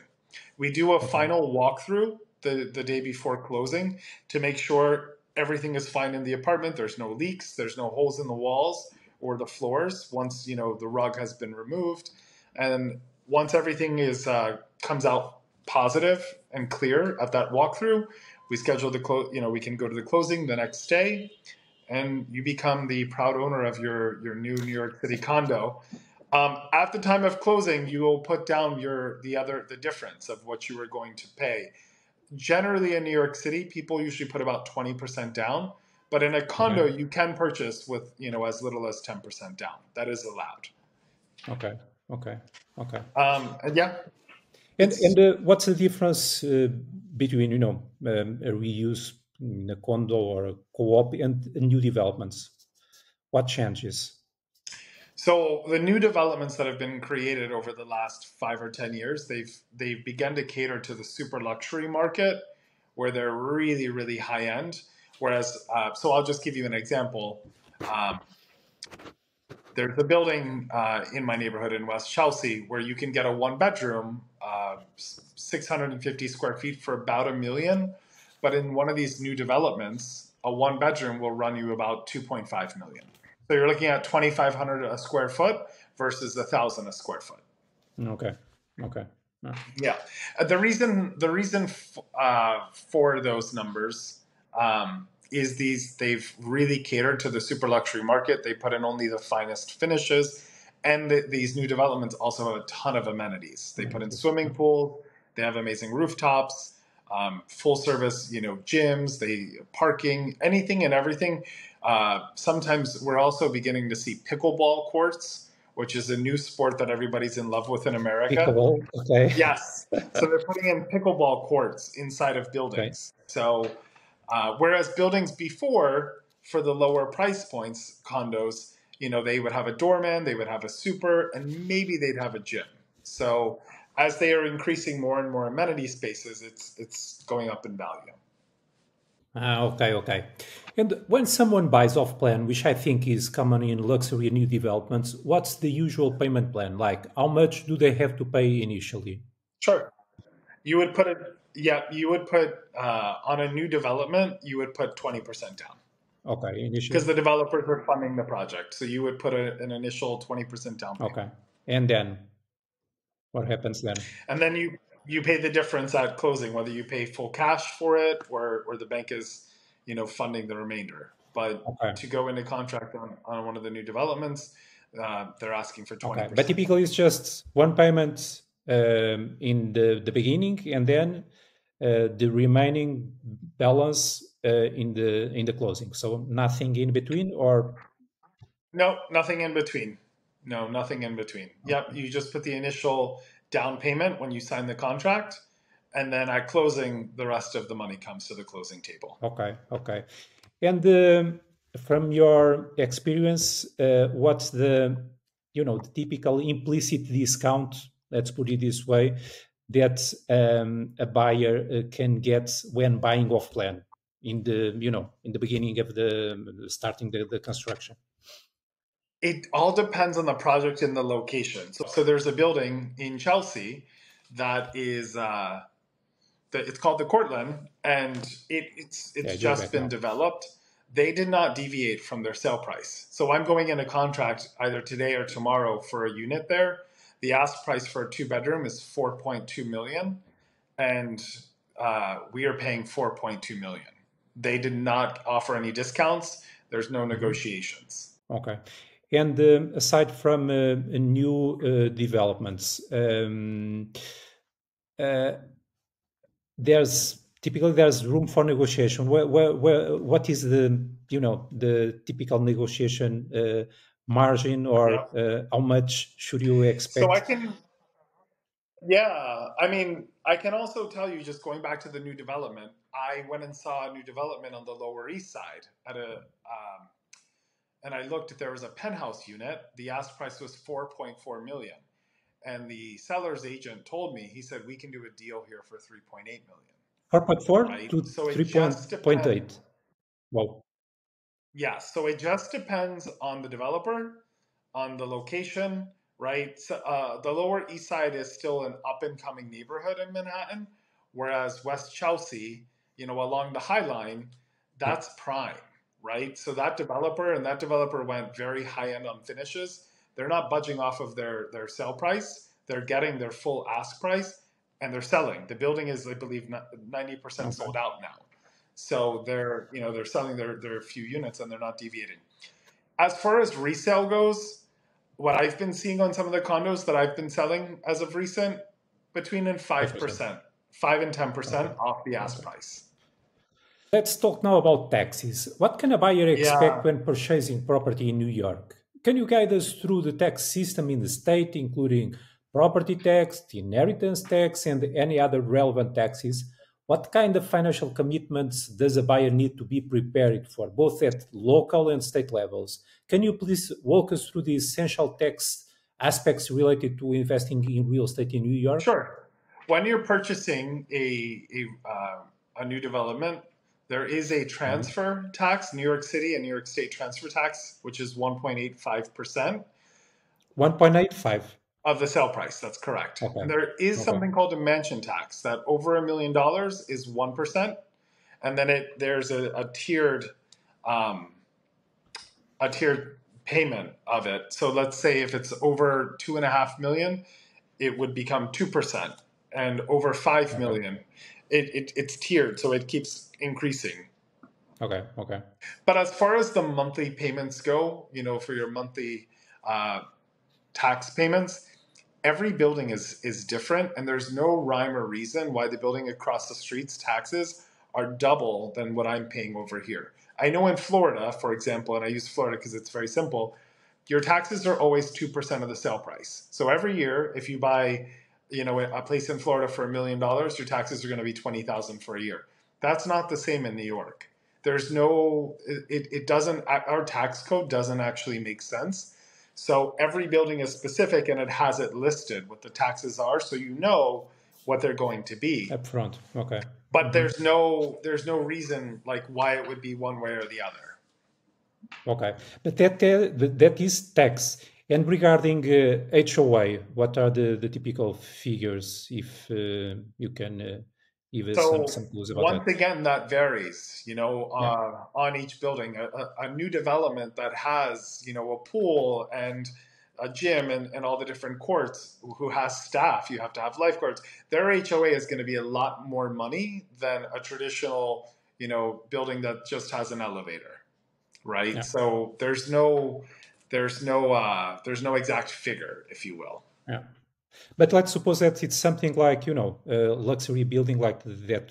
We do a Okay. final walkthrough the day before closing to make sure everything is fine in the apartment. There's no leaks, there's no holes in the walls or the floors once the rug has been removed. And once everything is comes out positive and clear at that walkthrough, we schedule we can go to the closing the next day and you become the proud owner of your new New York City condo. At the time of closing, you will put down the difference of what you were going to pay. Generally, in New York City, people usually put about 20% down, but in a Okay. condo, you can purchase with as little as 10% down. That is allowed. Okay. Okay. Okay. And yeah, And it's what's the difference between a reuse in a condo or a co-op and new developments? What changes? so the new developments that have been created over the last 5 or 10 years, they've begun to cater to the super luxury market, where they're really really high end. Whereas, so I'll just give you an example. Um, there's a building in my neighborhood in West Chelsea where you can get a one bedroom, 650 square feet for about $1 million. But in one of these new developments, a one bedroom will run you about 2.5 million. So you're looking at 2,500 a square foot versus 1,000 a square foot. Okay. Okay. Yeah. Yeah, the reason for those numbers is they've really catered to the super luxury market. They put in only the finest finishes, and these new developments also have a ton of amenities. They put in Amenities. swimming pools, they have amazing rooftops, full service, gyms, they parking, anything and everything. Sometimes we're also beginning to see pickleball courts, which is a new sport that everybody's in love with in America. Pickleball. Okay. Yes. So they're putting in pickleball courts inside of Okay. buildings. So whereas buildings before, for the lower price points, condos, they would have a doorman, they would have a super, and maybe they'd have a gym. So as they are increasing more and more amenity spaces, it's going up in value. Okay, okay. And when someone buys off plan, which I think is common in luxury new developments, what's the usual payment plan like? How much do they have to pay initially? Sure. You would put it, yeah, you would put on a new development, you would put 20% down. Okay, because initially. the developers are funding the project. So you would put an initial 20% down payment. Okay. And then what happens then? And then you pay the difference at closing, whether you pay full cash for it or the bank is, funding the remainder. But Okay. to go into contract on one of the new developments, they're asking for Okay. But 20%. typically it's just one payment in the beginning and then the remaining balance in the closing. So nothing in between or No, nothing in between. No, nothing in between. Yep, okay. you just put the initial down payment when you sign the contract, and then at closing, the rest of the money comes to the closing table. Okay. Okay. And from your experience, what's the typical implicit discount? Let's put it this way, that a buyer can get when buying off plan in the beginning of the starting the construction. It all depends on the project and the location. So there's a building in Chelsea that is it's called the Cortland, and Yeah, it's you're just back been now. developed. They did not deviate from their sale price. So I'm going in a contract either today or tomorrow for a unit there. The ask price for a 2 bedroom is 4.2 million, and we are paying 4.2 million. They did not offer any discounts. There's no Mhm. negotiations. Okay. And aside from new developments, uh, there's room for negotiation. What is the typical negotiation margin, or Yep. how much should you So I expect? can, yeah, I mean, I can also tell you, just going back to the new development, I went and saw a new development on the Lower East Side and I looked if there was a penthouse unit. The ask price was 4.4 million. And the seller's agent told me, he said, we can do a deal here for 3.8 million, 4.4 right? to So it just 3.8. depends. Wow. Yeah, so it just depends on the developer, on the location, right? So, the Lower East Side is still an up and coming neighborhood in Manhattan, whereas West Chelsea, along the High Line, Yeah. that's prime, right? So that developer went very high end on finishes. They're not budging off of their sale price. They're getting their full ask price, and they're selling. The building is, I believe, 90% Okay. sold out now. So they're selling their few units and they're not deviating. As far as resale goes, what I've been seeing on some of the condos that I've been selling as of recent, between and 5%. 5%, 5 and 10% Okay. off the ask Okay. price. Let's talk now about taxes. What can a buyer expect Yeah, when purchasing property in New York? Can you guide us through the tax system in the state, including property tax, inheritance tax, and any other relevant taxes? What kind of financial commitments does a buyer need to be prepared for, both at local and state levels? Can you please walk us through the essential tax aspects related to investing in real estate in New York? sure. When you're purchasing a new development, there is a Mhm. transfer tax, New York City and New York State transfer tax, which is 1.85%. 1.85. Of the sale price, that's correct. Okay. And there is Okay. something called a mansion tax that over $1 million is 1%, and then there's um, a tiered payment of it. So let's say if it's over 2.5 million, it would become 2%, and over five Okay. million, it's tiered, so it keeps increasing. Okay. Okay. But as far as the monthly payments go, for your monthly uh, tax payments, every building is different, and there's no rhyme or reason why the building across the street's taxes are double than what I'm paying over here. I know in Florida, for example, and I use Florida because it's very simple, your taxes are always 2% of the sale price. So every year, if you buy, a place in Florida for $1 million, your taxes are going to be 20,000 for a year. That's not the same in New York. There's no, it doesn't, our tax code doesn't actually make sense. So every building is specific and it has it listed what the taxes are, so you know what they're going to be. Up front. Okay. But Hmm. there's no reason like why it would be one way or the other. Okay. But that is tax. And regarding HOA, what are the typical figures, if you can give us some So clues about once that. again, that varies, Yeah. on each building. A new development that has, a pool and a gym and all the different courts, who has staff, you have to have lifeguards. Their HOA is going to be a lot more money than a traditional, building that just has an elevator, right? Yeah. So there's no exact figure, if you will. Yeah. But let's suppose that it's something like, luxury building like that,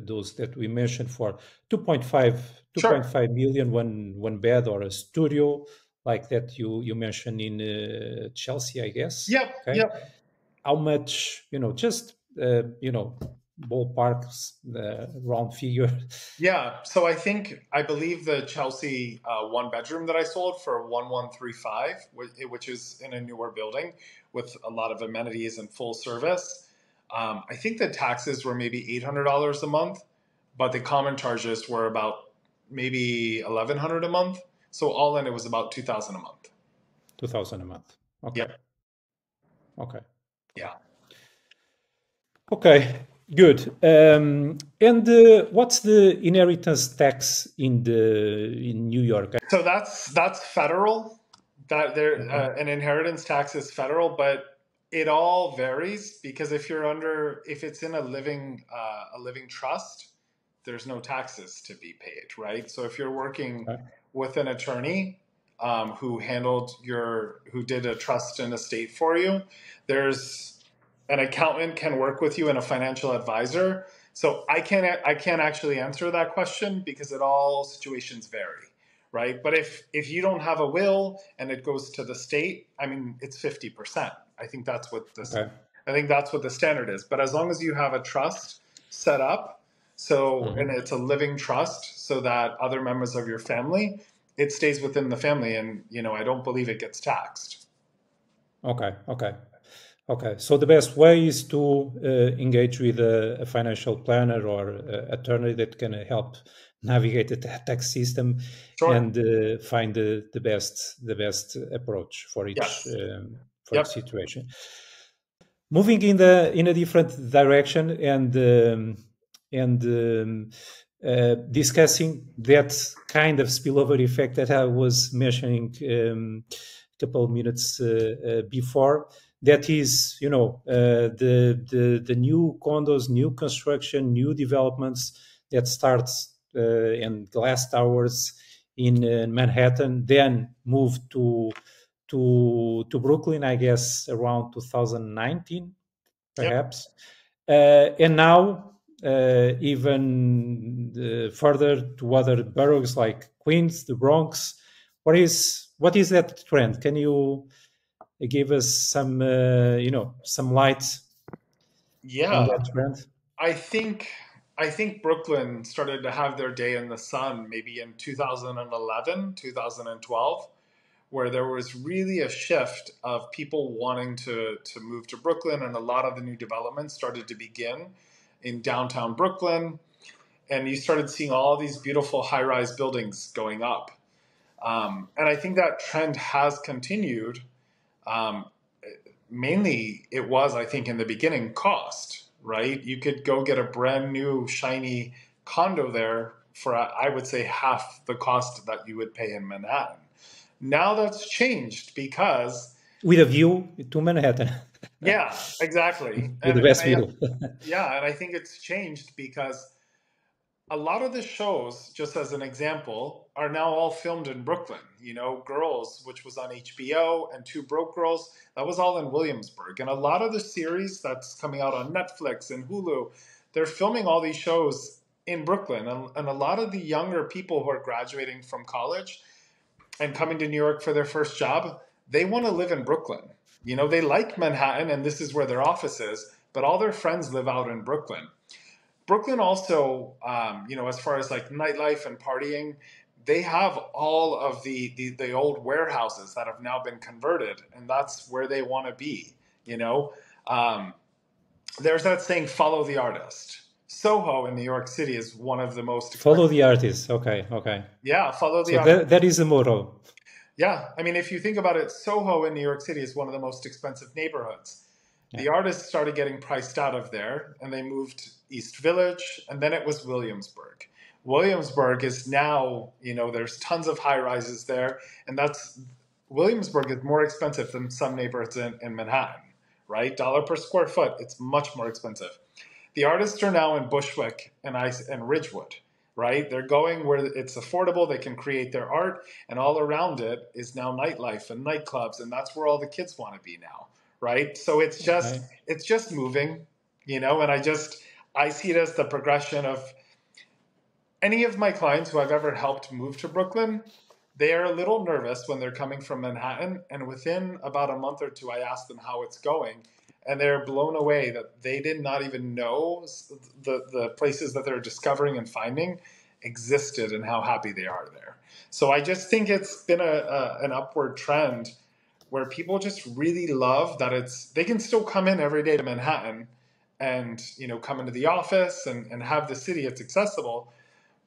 those that we mentioned for 2.5, Sure. 2.5 million, one bed, or a studio like that you mentioned in Chelsea, I guess. Yep. Okay. Yep. How much, just, ballparks, round figure. Yeah, so I believe the Chelsea one bedroom that I sold for 1135, which is in a newer building with a lot of amenities and full service. I think the taxes were maybe $800 a month, but the common charges were about maybe 1100 a month. So all in, it was about 2000 a month. 2,000 a month. Okay. Yep. Okay. Okay. Yeah. Okay, good. And what's the inheritance tax in New York? So that's federal. That there Okay. an inheritance tax is federal, but it all varies because if it's in a living trust, there's no taxes to be paid, right? So if you're working Okay. with an attorney who did a trust and estate for you, there's an accountant can work with you and a financial advisor. So I can't actually answer that question because all situations vary, right? But if you don't have a will and it goes to the state, I mean, it's 50%. Okay. I think that's what the standard is. But as long as you have a trust set up, and Mhm. it's a living trust, so that other members of your family, it stays within the family, and I don't believe it gets taxed. Okay. Okay. Okay. So the best way is to engage with a financial planner or attorney that can help navigate the tax system Sure. and find the best approach Yes. for each Yep. situation. Moving in a different direction and discussing that kind of spillover effect that I was mentioning a couple of minutes before. That is, the new condos, new construction, new developments that starts in glass towers in Manhattan, then move to Brooklyn, I guess, around 2019, Yep. perhaps, and now even further to other boroughs like Queens, the Bronx. What is that trend? Can you give us some light on Yeah. that trend? I think I think Brooklyn started to have their day in the sun maybe in 2011, 2012, where there was really a shift of people wanting to move to Brooklyn, and a lot of the new developments started to begin in downtown Brooklyn, and you started seeing all these beautiful high-rise buildings going up. And I think that trend has continued. Um, Mainly, it was, I think, in the beginning, cost, right? You could go get a brand new, shiny condo there for, I would say, half the cost that you would pay in Manhattan. Now that's changed because, With a view to Manhattan, yeah, exactly. with the And best I, view. yeah, and I think it's changed because a lot of the shows, just as an example, are now all filmed in Brooklyn. Girls, which was on HBO, and Two Broke Girls, that was all in Williamsburg. And a lot of the series that's coming out on Netflix and Hulu, they're filming all these shows in Brooklyn. And a lot of the younger people who are graduating from college and coming to New York for their first job, they want to live in Brooklyn. They like Manhattan, and this is where their office is, but all their friends live out in Brooklyn. Brooklyn also, as far as like nightlife and partying, they have all of the old warehouses that have now been converted, and that's where they want to be. You know, um, there's that saying, "Follow the artist." Soho in New York City is one of the most Follow expensive. the artist. Okay, okay. Yeah, follow the So artist. that is the motto. Yeah, I mean, if you think about it, Soho in New York City is one of the most expensive neighborhoods. Yeah. The artists started getting priced out of there, and they moved East Village, and then it was Williamsburg. Williamsburg is now, there's tons of high rises there, and Williamsburg is more expensive than some neighborhoods in Manhattan, right? Dollar per square foot, it's much more expensive. The artists are now in Bushwick and Ridgewood, right? They're going where it's affordable, they can create their art, and all around it is now nightlife and nightclubs, and that's where all the kids want to be now, right? So it's just moving, and I see it as the progression of any of my clients who I've ever helped move to Brooklyn. They are a little nervous when they're coming from Manhattan, and within about a month or two, I ask them how it's going, and they're blown away that they did not even know the places that they're discovering and finding existed and how happy they are there. So I just think it's been an upward trend where people just really love that they can still come in every day to Manhattan and come into the office and have the city, it's accessible,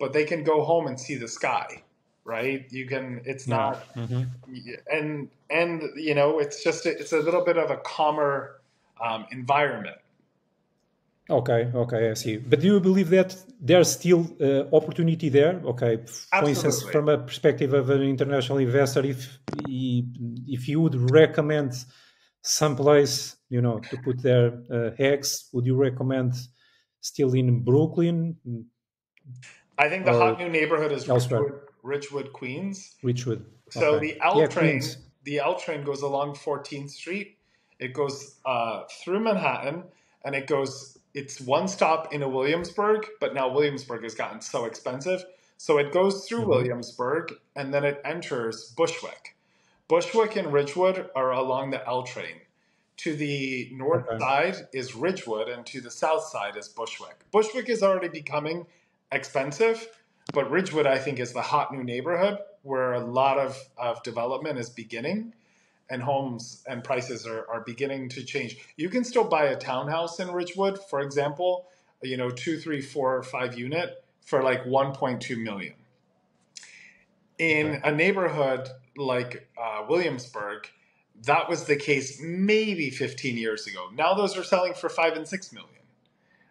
but they can go home and see the sky. Right? It's not, and it's a little bit of a calmer environment. Okay, I see. But do you believe that there's still opportunity there? Okay, for instance, from a perspective of an international investor, if you would recommend some place, to put their eggs, would you recommend still in Brooklyn? I think the hot new neighborhood is Ridgewood, Queens. Ridgewood. So the L train goes along 14th Street. It goes through Manhattan, and it's one stop into Williamsburg, but now Williamsburg has gotten so expensive. So it goes through Williamsburg, and then it enters Bushwick. Bushwick and Ridgewood are along the L train. To the north side is Ridgewood, and to the south side is Bushwick. Bushwick is already becoming expensive, but Ridgewood, I think, is the hot new neighborhood where a lot of development is beginning, and homes and prices are beginning to change. You can still buy a townhouse in Ridgewood, for example, 2, 3, 4, 5 unit for like 1.2 million. In a neighborhood like Williamsburg, that was the case maybe 15 years ago. Now those are selling for 5 and 6 million,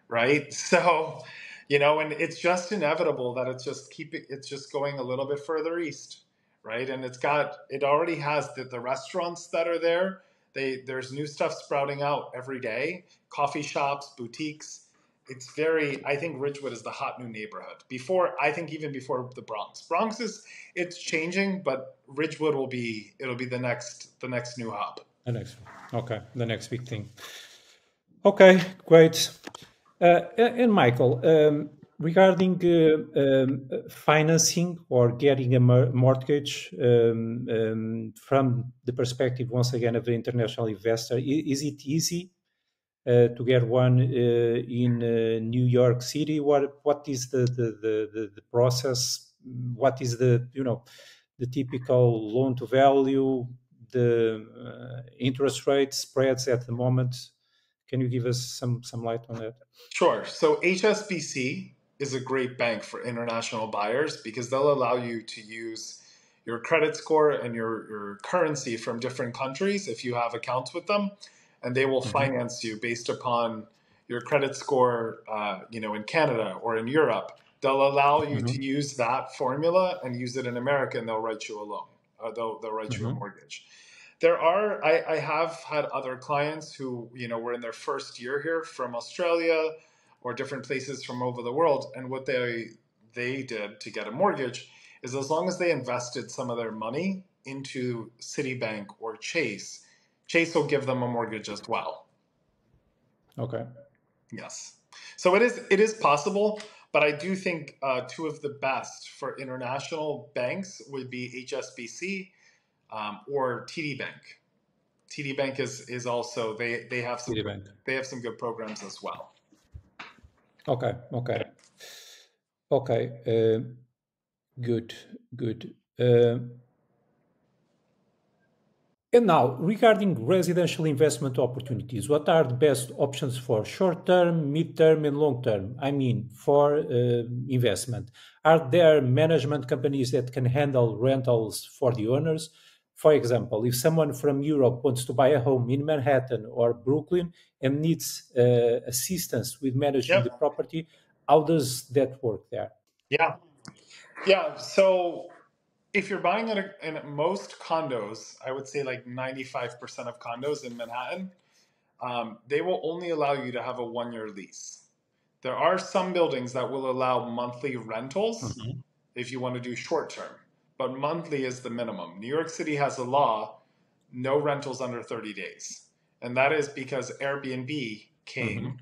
right? So, and it's just inevitable that it's just going a little bit further east, right? And it already has the restaurants that are there. There's new stuff sprouting out every day, coffee shops, boutiques. I think Ridgewood is the hot new neighborhood. Even before the Bronx. It's changing, but Ridgewood it'll be the next new hub. The next big thing. Okay, great. And Michael, regarding financing or getting a mortgage from the perspective, once again, of the international investor, is it easy to get one in New York City? What is the process? What is the typical loan to value, the interest rate spreads at the moment? Can you give us some light on that? Sure. So HSBC is a great bank for international buyers because they'll allow you to use your credit score and your currency from different countries if you have accounts with them, and they will finance you based upon your credit score, in Canada or in Europe. They'll allow you to use that formula and use it in America, and they'll write you a loan. They'll write you a mortgage. I have had other clients who, were in their first year here from Australia or different places from over the world. And what they did to get a mortgage is, as long as they invested some of their money into Citibank or Chase will give them a mortgage as well. Okay. Yes. So it is possible, but I do think two of the best for international banks would be HSBC or TD Bank. TD Bank is also they have some good programs as well. Okay. Good. And now, regarding residential investment opportunities, what are the best options for short-term, mid-term, and long-term? I mean, for investment. Are there management companies that can handle rentals for the owners? For example, if someone from Europe wants to buy a home in Manhattan or Brooklyn and needs assistance with managing the Yep. property, how does that work there? Yeah. Yeah. So if you're buying in most condos, I would say like 95% of condos in Manhattan, they will only allow you to have a 1 year lease. There are some buildings that will allow monthly rentals Mhm. if you want to do short term, but monthly is the minimum. New York City has a law, no rentals under 30 days. And that is because Airbnb Mhm. came.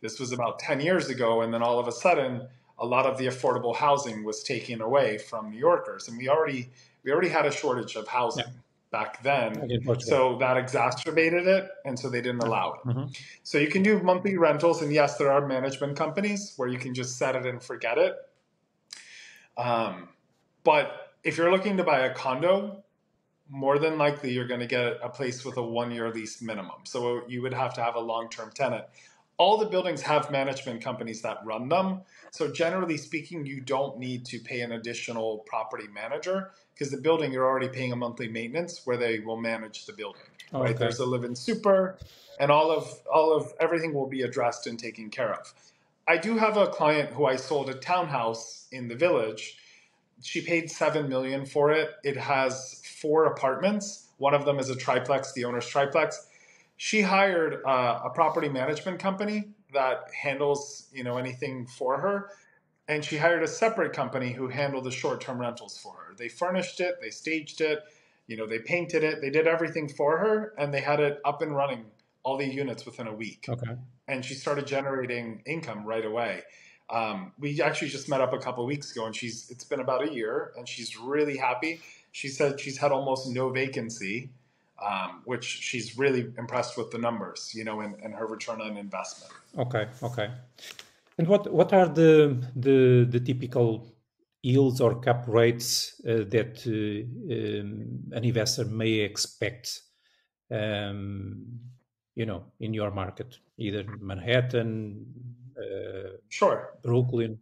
This was about 10 years ago, and then all of a sudden, a lot of the affordable housing was taken away from New Yorkers, and we already had a shortage of Yeah, housing back then, like in Portugal. so that exacerbated it, and so they didn't Yeah. allow it. Mhm. So you can do monthly rentals, and yes, there are management companies where you can just set it and forget it. But if you're looking to buy a condo, more than likely you're going to get a place with a 1 year lease minimum. So you would have to have a long-term tenant. All the buildings have management companies that run them. So generally speaking, you don't need to pay an additional property manager because the building you're already paying a monthly maintenance where they will manage the building, Oh, right? okay. There's a live-in super and all of everything will be addressed and taken care of. I do have a client who I sold a townhouse in the Village. She paid 7 million for it. It has 4 apartments. One of them is a triplex, the owner's triplex. She hired a property management company that handles anything for her, and she hired a separate company who handled the short-term rentals for her. They furnished it, they staged it, they painted it, they did everything for her, and they had it up and running, all the units within a week. Okay. And she started generating income right away. We actually just met up a couple of weeks ago, and it's been about a year, and she's really happy. She said she's had almost no vacancy, which she's really impressed with the numbers, and her return on investment. Okay. Okay. And what are the typical yields or cap rates that an investor may expect, um, in your market, either Manhattan, Sure. Brooklyn?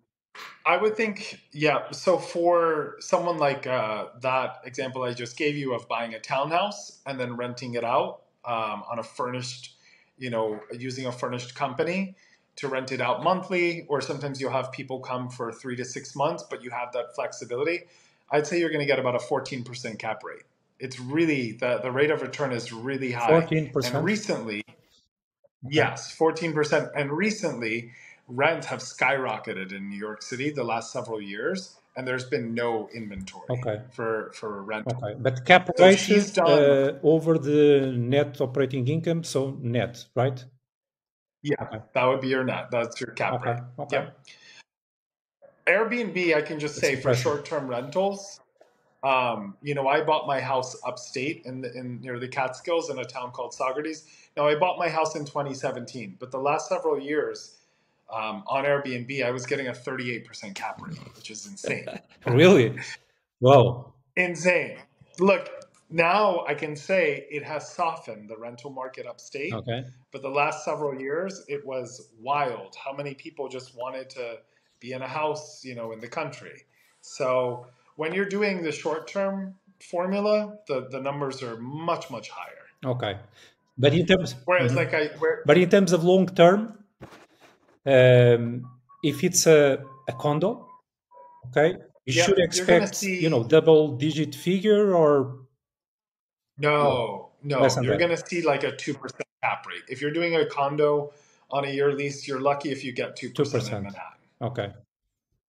I would think, yeah. So for someone like that example I just gave you of buying a townhouse and then renting it out on a furnished, using a furnished company to rent it out monthly, or sometimes you'll have people come for 3 to 6 months, but you have that flexibility. I'd say you're going to get about a 14% cap rate. It's really the rate of return is really high. And 14%? recently, Okay. yes, 14%. And recently, rents have skyrocketed in New York City the last several years, and there's been no inventory Okay. for rental. Okay. But cap So rate she's done, over the net operating income, so net, right? yeah, Okay. that would be your net. That's your cap Okay. rate. Okay. Yep. Airbnb, I can just That's say for impressive. short-term rentals, I bought my house upstate in near the Catskills in a town called Saugerties. Now, I bought my house in 2017, but the last several years, on Airbnb, I was getting a 38% cap rate, which is insane. Really? Wow. Insane. Look, now I can say it has softened the rental market upstate, Okay. but the last several years it was wild. How many people just wanted to be in a house, in the country? So when you're doing the short term formula, the numbers are much, much higher. Okay. But in terms, Whereas Mhm. like But in terms of long term, if it's a condo, okay, you should yep, you're gonna expect, see double digit figure or no, less no, than you're that. gonna see like a 2% cap rate. If you're doing a condo on a year lease, you're lucky if you get 2% in 2%. Manhattan. Okay.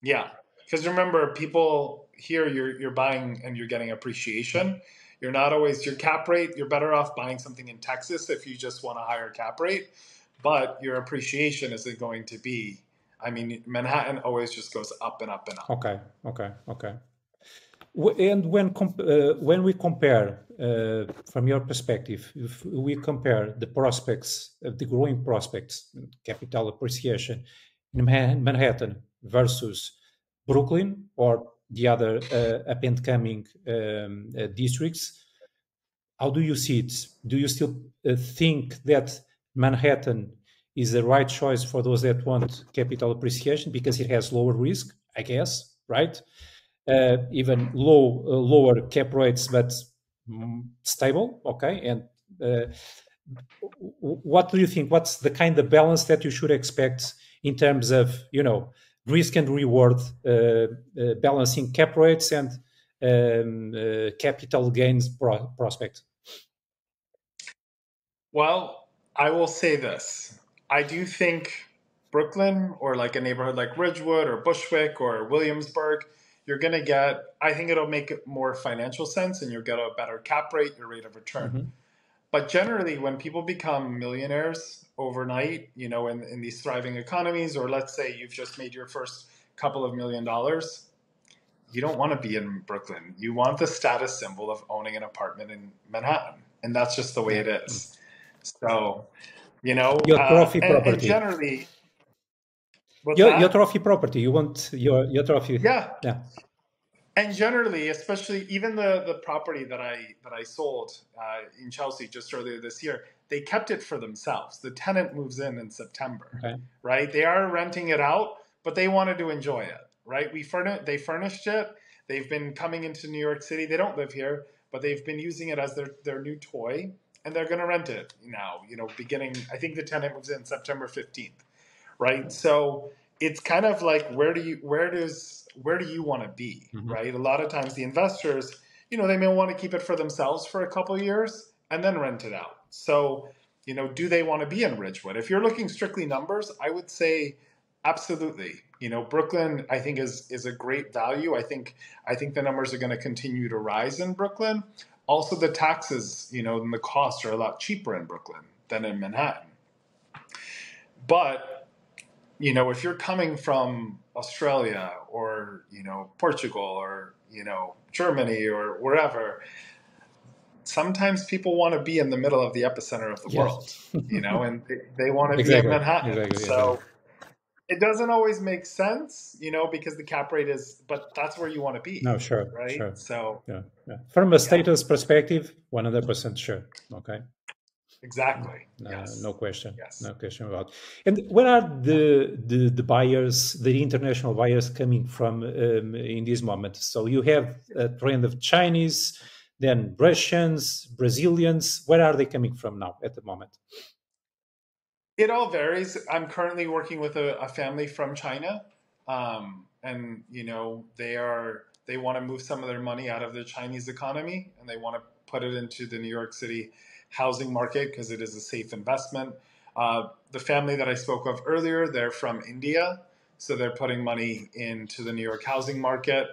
Yeah, because remember, people here you're buying and you're getting appreciation. You're not always your cap rate. You're better off buying something in Texas if you just want a higher cap rate, but your appreciation isn't going to be. I mean, Manhattan always just goes up and up and up. Okay. Okay. Okay. And when we compare, from your perspective, if we compare the prospects, the growing prospects, capital appreciation in Manhattan versus Brooklyn or the other up and coming districts, how do you see it? Do you still think that Manhattan is the right choice for those that want capital appreciation because it has lower risk, I guess, right? Even lower cap rates, but stable, okay, and what do you think? What's the kind of balance that you should expect in terms of risk and reward, balancing cap rates and capital gains prospect? Well, I will say this. I do think Brooklyn or like a neighborhood like Ridgewood or Bushwick or Williamsburg, you're going to get, I think it'll make it more financial sense and you'll get a better cap rate, your rate of return. Mm-hmm. But generally, when people become millionaires overnight, in these thriving economies, or let's say you've just made your first couple of $1 million, you don't want to be in Brooklyn. You want the status symbol of owning an apartment in Manhattan. And that's just the way it is. So, Your trophy and property. generally, what's Your that? trophy property. You want your trophy. Yeah. Yeah. And generally, especially even the property that I sold in Chelsea just earlier this year, they kept it for themselves. The tenant moves in September, Okay. right? They are renting it out, but they wanted to enjoy it, right? They furnished it. They've been coming into New York City. They don't live here, but they've been using it as their new toy, and they're going to rent it now. Beginning, I think the tenant moves in September 15th, right? So it's kind of like where do you want to be, Mm-hmm. right? A lot of times the investors, they may want to keep it for themselves for a couple of years and then rent it out. So, do they want to be in Ridgewood? If you're looking strictly numbers, I would say absolutely. Brooklyn, I think is a great value. I think the numbers are going to continue to rise in Brooklyn. Also, the taxes, and the costs are a lot cheaper in Brooklyn than in Manhattan. But if you're coming from Australia or, Portugal or, Germany or wherever, sometimes people want to be in the middle of the epicenter of the world, and they want to be in Manhattan. Exactly. It doesn't always make sense, because the cap rate but that's where you want to be. No, sure. Right. Sure. So, yeah. From a status perspective, 100% sure. Okay. Exactly. Yes. No question. Yes. No question about. And where are the buyers, the international buyers, coming from in this moment? So you have a trend of Chinese, then Russians, Brazilians. Where are they coming from now at the moment? It all varies. I'm currently working with a family from China, and they want to move some of their money out of the Chinese economy, and they want to put it into the New York City housing market because it is a safe investment. The family that I spoke of earlier, they're from India, so they're putting money into the New York housing market.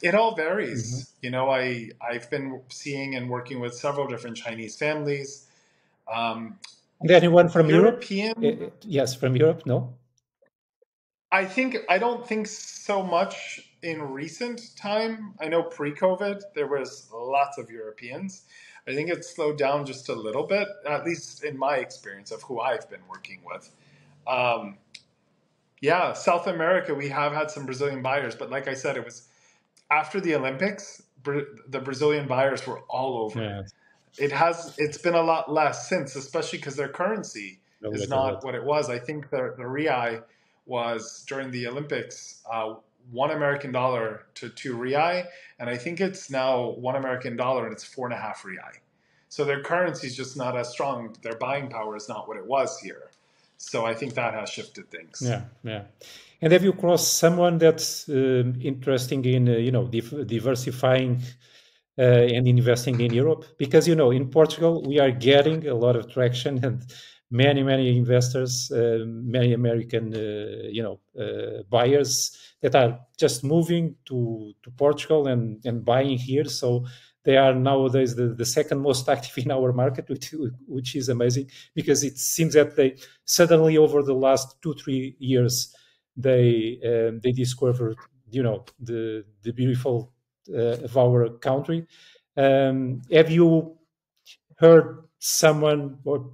It all varies. Mm-hmm. I've been seeing and working with several different Chinese families. Anyone from European? Europe? Yes, from Europe. No. I don't think so much in recent time. I know pre-COVID there was lots of Europeans. I think it's slowed down just a little bit, at least in my experience of who I've been working with. Yeah, South America, we have had some Brazilian buyers, but like I said, it was after the Olympics, the Brazilian buyers were all over. Yes. It's been a lot less since, especially because their currency is not what it was. I think the real was during the Olympics $1 American to $2 real, and I think it's now $1 American and it's 4.5 real. So their currency is just not as strong. Their buying power is not what it was here. So I think that has shifted things. Yeah. And have you crossed someone that's interesting in diversifying and investing in Europe? Because in Portugal we are getting a lot of traction and many investors, many American buyers that are just moving to Portugal and buying here. So they are nowadays the second most active in our market, which is amazing because it seems that they suddenly over the last 2-3 years they discovered the beautiful of our country. Have you heard someone or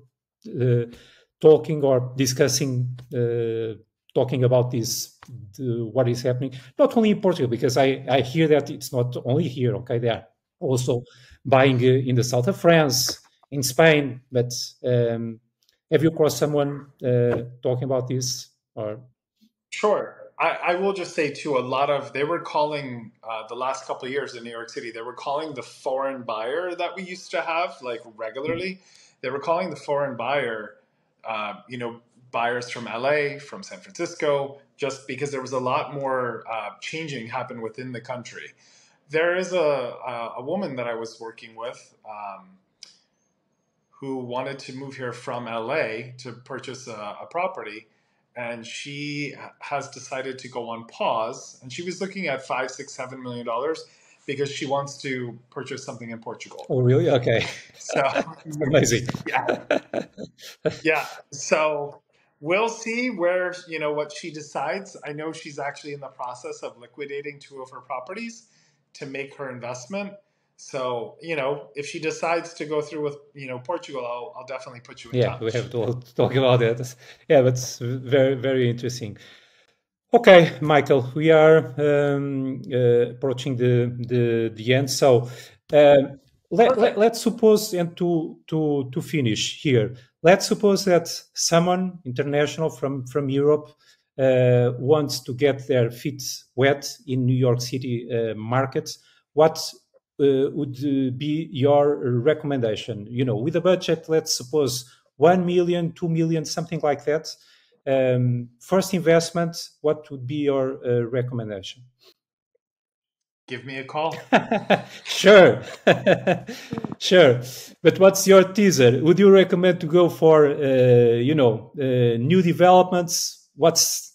talking or discussing talking about what is happening not only in Portugal, because I hear that it's not only here, okay, they are also buying in the south of France, in Spain, but have you crossed someone talking about this? Or Sure. I will just say too, a lot of they were calling the last couple of years in New York City, they were calling the foreign buyer that we used to have like regularly. They were calling the foreign buyer, you know, buyers from LA, from San Francisco, just because there was a lot more changing happened within the country. There is a woman that I was working with. Who wanted to move here from LA to purchase a property. And she has decided to go on pause. And she was looking at five, six, $7 million because she wants to purchase something in Portugal. Oh, really? Okay. So, It's amazing. yeah, yeah. So we'll see where, you know, what she decides. I know she's actually in the process of liquidating two of her properties to make her investment. So, you know, if she decides to go through with, you know, Portugal, I'll definitely put you in Yeah, we touch. have to talk about that. Yeah, that's very, very interesting. Okay, Michael, we are approaching the end. So Perfect. let's suppose, and to finish here, let's suppose that someone international from Europe wants to get their feet wet in New York City markets. What would be your recommendation? You know, with a budget, let's suppose 1 million, 2 million, something like that. First investment, what would be your recommendation? Give me a call. Sure, sure. But what's your teaser? Would you recommend to go for, new developments? What's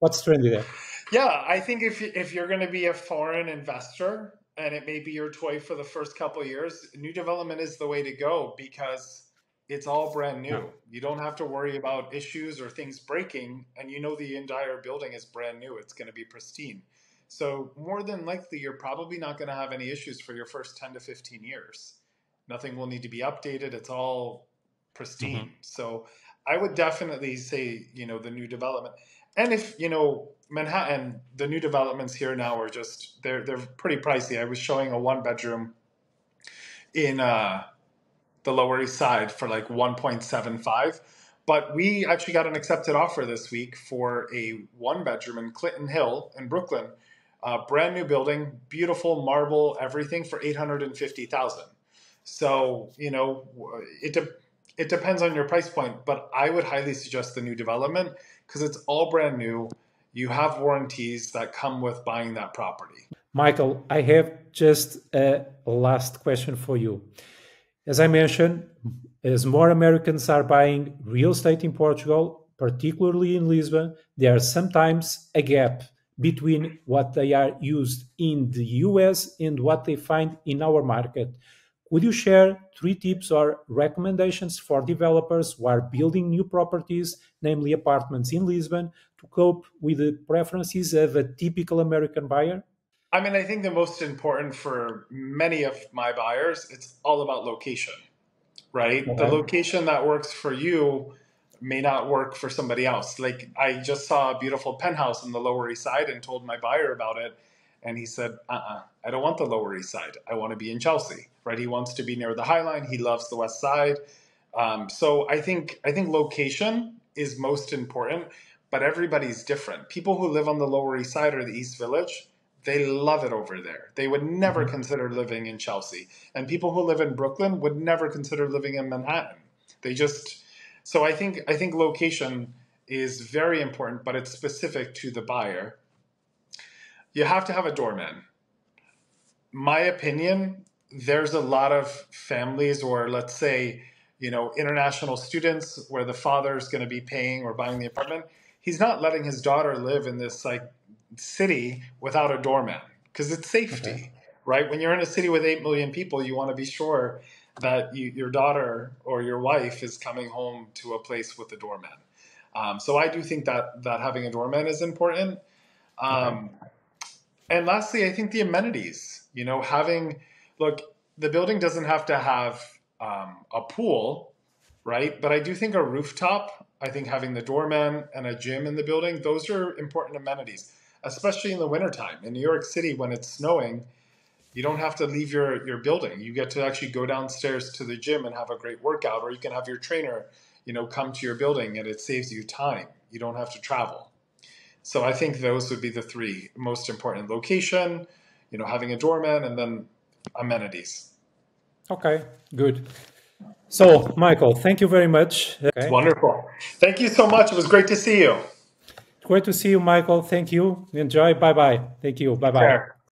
trendy there? Yeah, I think if you're going to be a foreign investor and it may be your toy for the first couple of years, new development is the way to go because it's all brand Yeah. new. You don't have to worry about issues or things breaking, and you know the entire building is brand new. It's going to be pristine. So more than likely, you're probably not going to have any issues for your first 10 to 15 years. Nothing will need to be updated. It's all Mhm. pristine. So I would definitely say, you know, the new development. And if, you know, Manhattan, the new developments here now are just they're pretty pricey. I was showing a one bedroom in the Lower East Side for like 1.75. But we actually got an accepted offer this week for a one bedroom in Clinton Hill in Brooklyn, brand new building, beautiful marble, everything for 850,000. So you know, it depends on your price point, but I would highly suggest the new development because it's all brand new. You have warranties that come with buying that property. Michael, I have just a last question for you. As I mentioned, as more Americans are buying real estate in Portugal, particularly in Lisbon, there is sometimes a gap between what they are used in the US and what they find in our market. Would you share three tips or recommendations for developers who are building new properties, namely apartments in Lisbon, to cope with the preferences of a typical American buyer? I mean, I think the most important for many of my buyers, it's all about location, right? The Okay. location that works for you may not work for somebody else. Like I just saw a beautiful penthouse in the Lower East Side and told my buyer about it, and he said, I don't want the Lower East Side. I want to be in Chelsea." Right? He wants to be near the High Line. He loves the West Side. So I think location is most important, but everybody's different. People who live on the Lower East Side or the East Village, they love it over there. They would never Mhm. consider living in Chelsea. And people who live in Brooklyn would never consider living in Manhattan. They just so I think location is very important, but it's specific to the buyer. You have to have a doorman. My opinion, there's a lot of families, or let's say, you know, international students where the father is going to be paying or buying the apartment. He's not letting his daughter live in this like city without a doorman because it's Okay. safety, right? When you're in a city with 8 million people, you want to be sure that your daughter or your wife is coming home to a place with a doorman. So I do think that having a doorman is important. Okay. Um, and lastly, I think the amenities, you know, look, the building doesn't have to have a pool, right? But I do think a rooftop, I think having the doorman and a gym in the building, those are important amenities, especially in the wintertime. In New York City, when it's snowing, you don't have to leave your building. You get to actually go downstairs to the gym and have a great workout, or you can have your trainer, you know, come to your building and it saves you time. You don't have to travel. So I think those would be the three most important: location, having a doorman, and then amenities. Okay, good. So, Michael, thank you very much. It's wonderful. Thank you so much. It was great to see you. Great to see you, Michael. Thank you. Enjoy. Bye-bye. Thank you. Bye-bye.